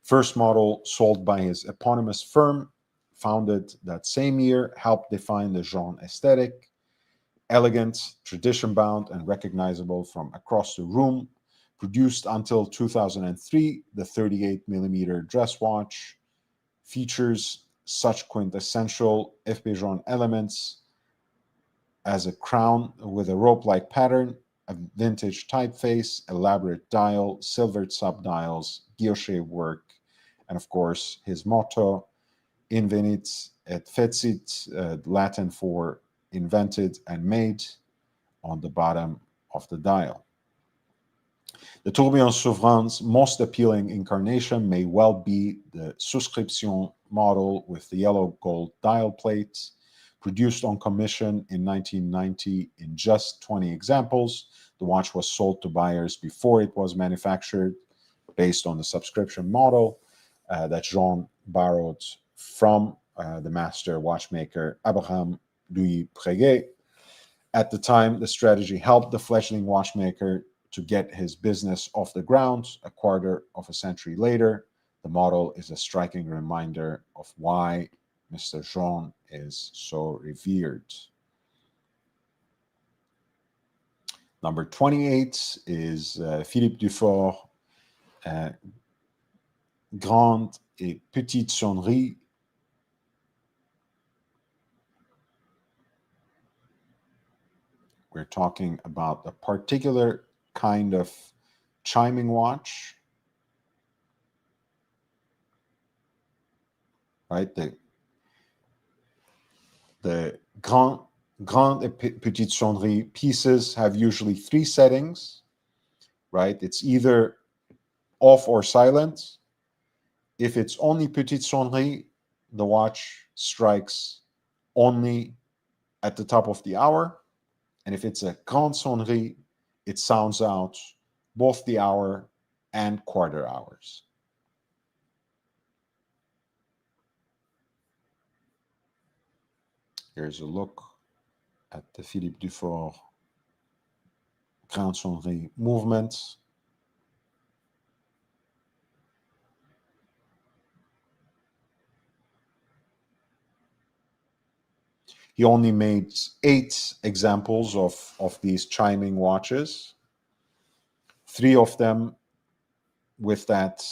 first model sold by his eponymous firm, founded that same year, helped define the Jean aesthetic. Elegant, tradition-bound, and recognizable from across the room. Produced until 2003, the 38mm dress watch features such quintessential FP Jean elements as a crown with a rope-like pattern, a vintage typeface, elaborate dial, silvered subdials, guilloche work, and of course his motto, Invenit et fecit, Latin for invented and made, on the bottom of the dial. The Tourbillon Souverain's most appealing incarnation may well be the Souscription model with the yellow gold dial plate. Produced on commission in 1990 in just 20 examples, the watch was sold to buyers before it was manufactured, based on the subscription model that Jean borrowed from the master watchmaker Abraham Louis Breguet. At the time, the strategy helped the fledgling watchmaker to get his business off the ground. A quarter of a century later, the model is a striking reminder of why Mr. Jean is so revered. Number 28 is Philippe Dufort, Grande et Petite Sonnerie. We're talking about a particular kind of chiming watch, right? The Grande et Petite Sonnerie pieces have usually three settings, right? It's either off or silent. If it's only Petite Sonnerie, the watch strikes only at the top of the hour. And if it's a grande sonnerie, it sounds out both the hour and quarter hours. Here's a look at the Philippe Dufort grande sonnerie movement. He only made 8 examples of these chiming watches, 3 of them with that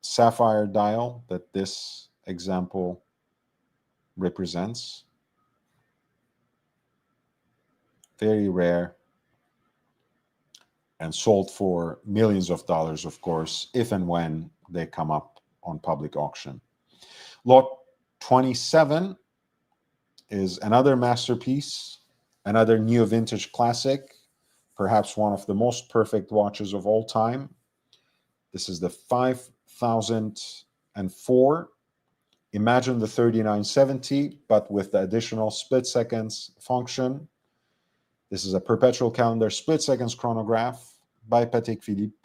sapphire dial that this example represents. Very rare and sold for millions of dollars, of course, if and when they come up on public auction. Lot 27 is another masterpiece, another neo-vintage classic, perhaps one of the most perfect watches of all time. This is the 5004. Imagine the 3970, but with the additional split seconds function. This is a perpetual calendar split seconds chronograph by Patek Philippe.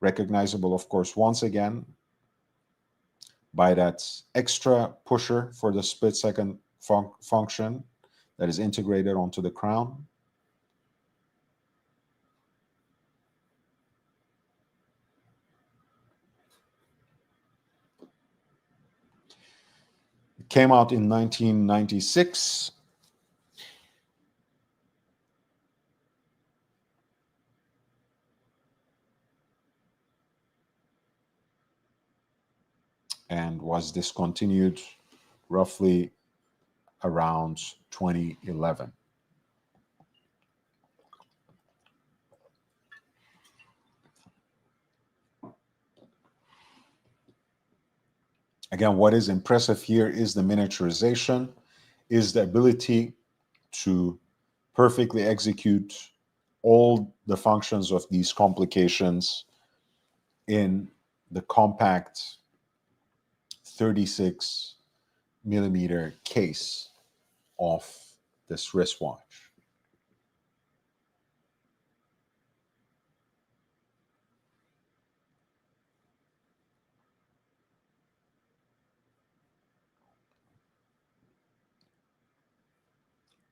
Recognizable, of course, once again by that extra pusher for the split second function that is integrated onto the crown. It came out in 1996. And was discontinued roughly around 2011. Again, what is impressive here is the miniaturization, is the ability to perfectly execute all the functions of these complications in the compact 36 millimeter case of this wristwatch.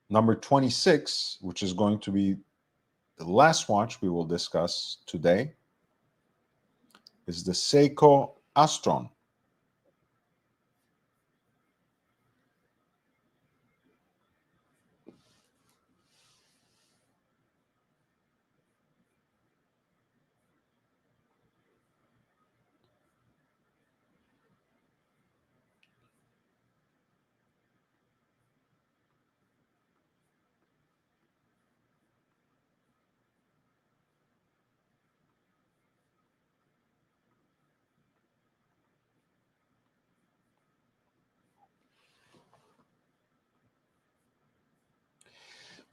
Number 26, which is going to be the last watch we will discuss today, is the Seiko Astron.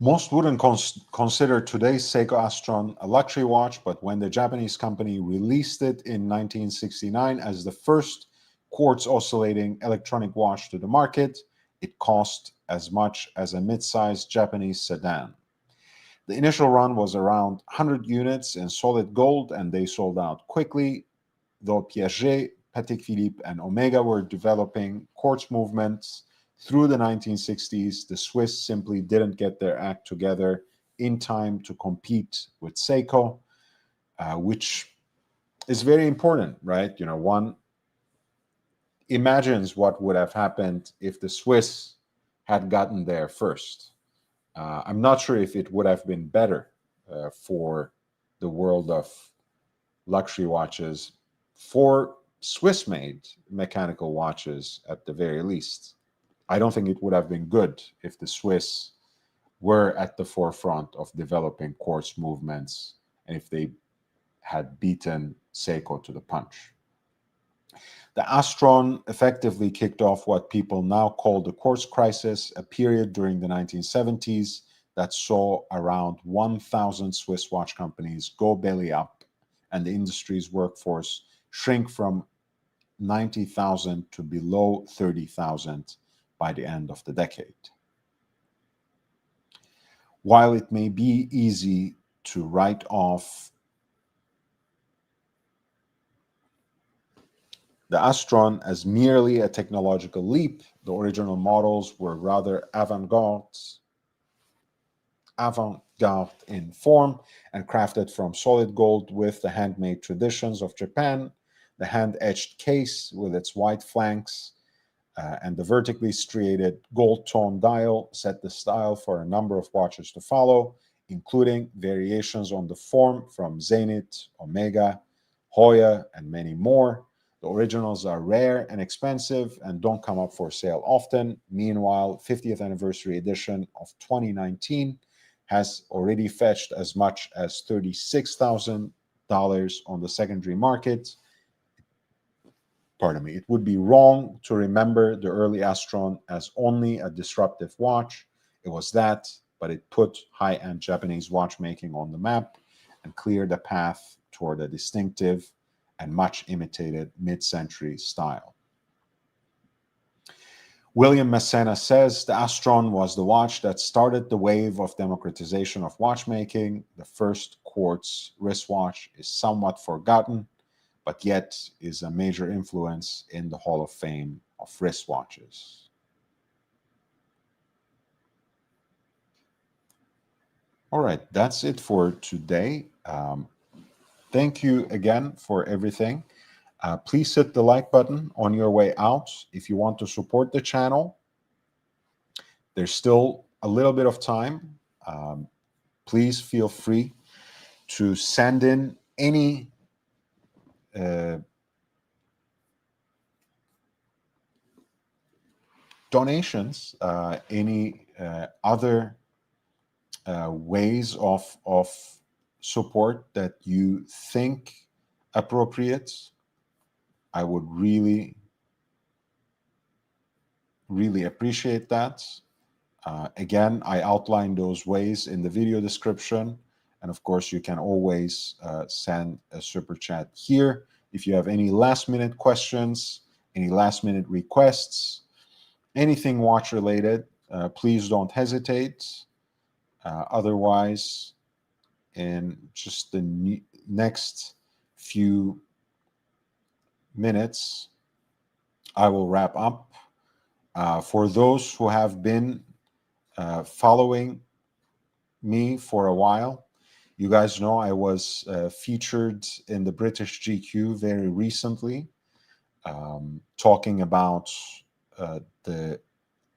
Most wouldn't consider today's Seiko Astron a luxury watch, but when the Japanese company released it in 1969 as the first quartz oscillating electronic watch to the market, it cost as much as a mid-sized Japanese sedan. The initial run was around 100 units in solid gold, and they sold out quickly, though Piaget, Patek Philippe, and Omega were developing quartz movements. Through the 1960s, the Swiss simply didn't get their act together in time to compete with Seiko, which is very important, right? You know, one imagines what would have happened if the Swiss had gotten there first. I'm not sure if it would have been better for the world of luxury watches, for Swiss-made mechanical watches at the very least. I don't think it would have been good if the Swiss were at the forefront of developing quartz movements and if they had beaten Seiko to the punch. The Astron effectively kicked off what people now call the quartz crisis, a period during the 1970s that saw around 1,000 Swiss watch companies go belly up and the industry's workforce shrink from 90,000 to below 30,000 by the end of the decade. While it may be easy to write off the Astron as merely a technological leap, the original models were rather avant-garde in form and crafted from solid gold with the handmade traditions of Japan. The hand-etched case with its white flanks and the vertically striated gold tone dial set the style for a number of watches to follow, including variations on the form from Zenith, Omega, Hoya, and many more. The originals are rare and expensive and don't come up for sale often. Meanwhile, 50th anniversary edition of 2019 has already fetched as much as $36,000 on the secondary market. Pardon me. It would be wrong to remember the early Astron as only a disruptive watch. It was that, but it put high-end Japanese watchmaking on the map and cleared a path toward a distinctive and much imitated mid-century style. William Messena says the Astron was the watch that started the wave of democratization of watchmaking. The first quartz wristwatch is somewhat forgotten, but yet is a major influence in the Hall of Fame of wristwatches. All right, that's it for today. Thank you again for everything. Please hit the like button on your way out if you want to support the channel. There's still a little bit of time. Please feel free to send in any donations, any other ways of support that you think appropriate. I would really, really appreciate that. Again, I outlined those ways in the video description. And of course, you can always send a super chat here. If you have any last minute questions, any last minute requests, anything watch related, please don't hesitate. Otherwise, in just the next few minutes, I will wrap up. For those who have been following me for a while, you guys know I was featured in the British GQ very recently, talking about the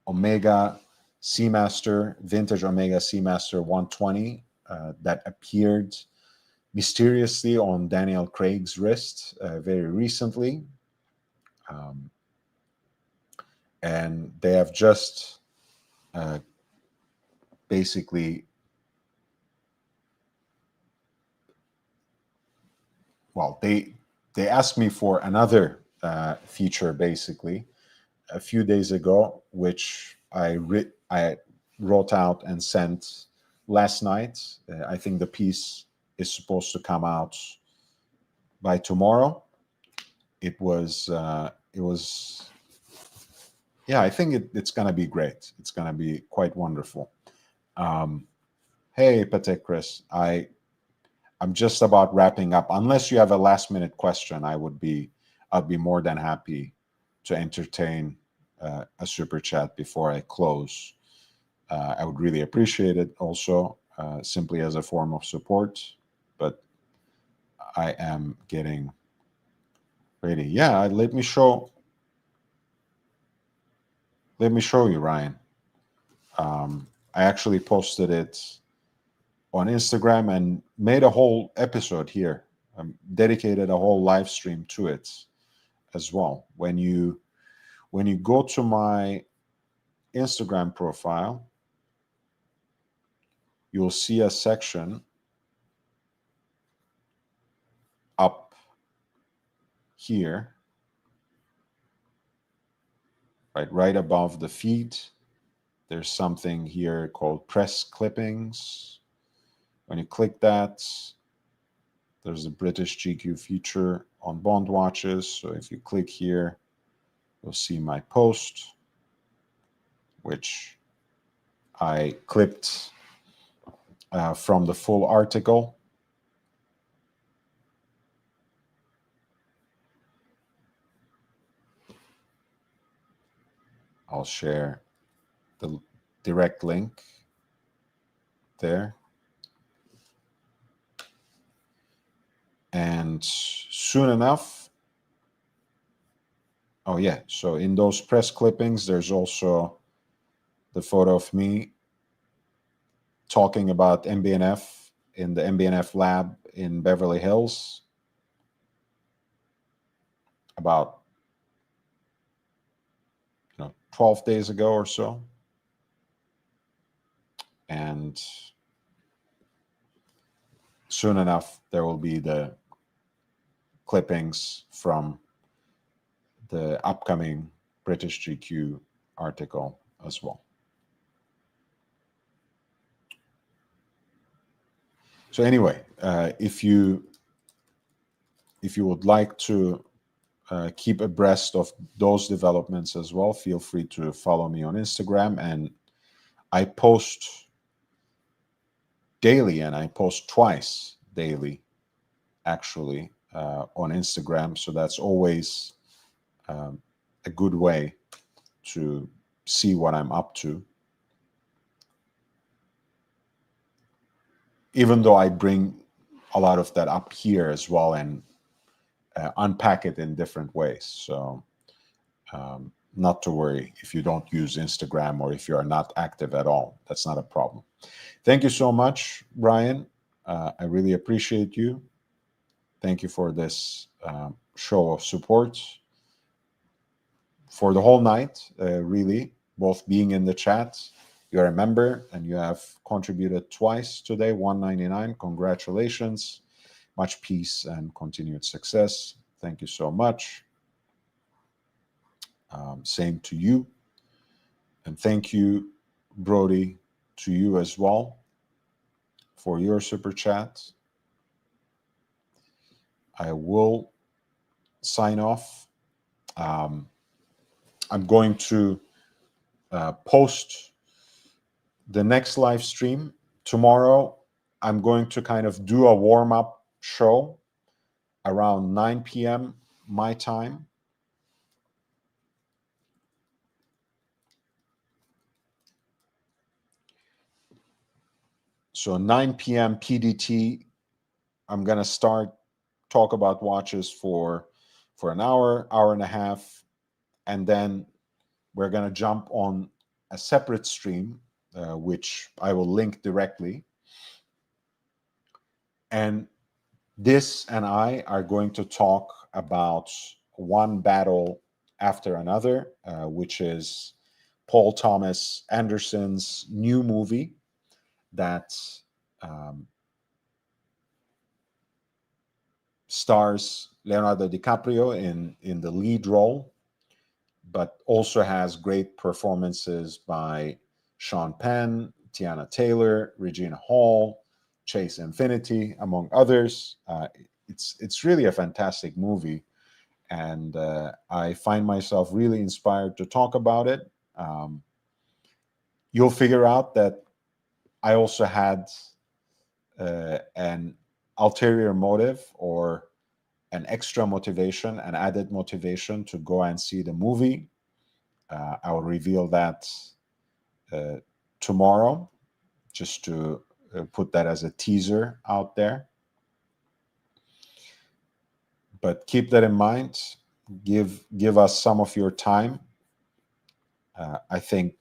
Omega Seamaster, vintage Omega Seamaster 120 that appeared mysteriously on Daniel Craig's wrist very recently. And they have just basically, well, they asked me for another feature basically a few days ago, which I wrote out and sent last night. I think the piece is supposed to come out by tomorrow. It was, yeah, I think it's going to be great. It's going to be quite wonderful. Hey, Patek Chris, I'm just about wrapping up. Unless you have a last minute question, I'd be more than happy to entertain a super chat before I close. I would really appreciate it also, simply as a form of support, but I am getting ready. Yeah, let me show you, Ryan. I actually posted it on Instagram and made a whole episode here, dedicated a whole live stream to it as well. When you go to my Instagram profile, you'll see a section up here, right above the feed. There's something here called press clippings. When you click that, There's the British GQ feature on Bond watches. So if you click here, you'll see my post, which I clipped from the full article. I'll share the direct link there. And soon enough, oh yeah, so in those press clippings, there's also the photo of me talking about MBNF in the MBNF lab in Beverly Hills about 12 days ago or so. And soon enough, there will be the clippings from the upcoming British GQ article as well. So anyway, if you would like to keep abreast of those developments as well, feel free to follow me on Instagram. And I post daily, and I post twice daily, actually, on Instagram. So that's always a good way to see what I'm up to. Even though I bring a lot of that up here as well and unpack it in different ways. So not to worry if you don't use Instagram or if you are not active at all. That's not a problem. Thank you so much, Brian. I really appreciate you. Thank you for this show of support for the whole night, really, both being in the chat. You're a member and you have contributed twice today, $1.99. Congratulations. Much peace and continued success. Thank you so much. Same to you. And thank you, Brody, to you as well for your super chat. I will sign off. I'm going to post the next live stream tomorrow. I'm going to kind of do a warm-up show around 9 p.m. my time. So 9 p.m. PDT, I'm going to talk about watches for an hour and a half, and then we're going to jump on a separate stream, which I will link directly. And this and I are going to talk about one battle after another, which is Paul Thomas Anderson's new movie that stars Leonardo DiCaprio in the lead role, but also has great performances by Sean Penn, Tiana Taylor, Regina Hall, Chase Infinity, among others. It's really a fantastic movie, and I find myself really inspired to talk about it. You'll figure out that I also had an ulterior motive or an extra motivation, an added motivation to go and see the movie. I will reveal that tomorrow, just to put that as a teaser out there. But keep that in mind. Give us some of your time. I think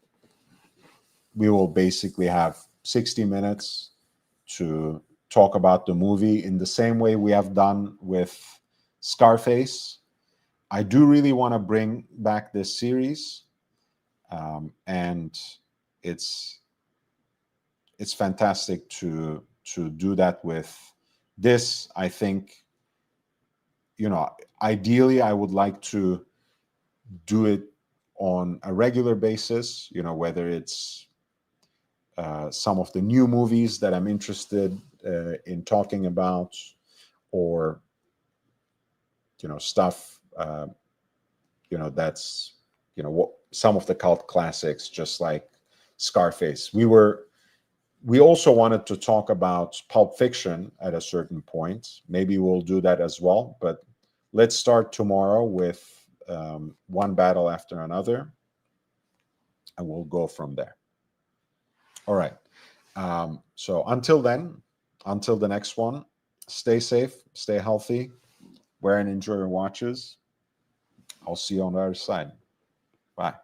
we will basically have 60 minutes to talk about the movie in the same way we have done with Scarface. I do really want to bring back this series, and it's fantastic to do that with this. I think, ideally I would like to do it on a regular basis, whether it's some of the new movies that I'm interested in talking about, or stuff that's what some of the cult classics, just like Scarface. We also wanted to talk about Pulp Fiction at a certain point. Maybe we'll do that as well, but let's start tomorrow with one battle after another, and we'll go from there. All right. So until then, until the next one, stay safe, stay healthy, wear and enjoy your watches. I'll see you on the other side. Bye.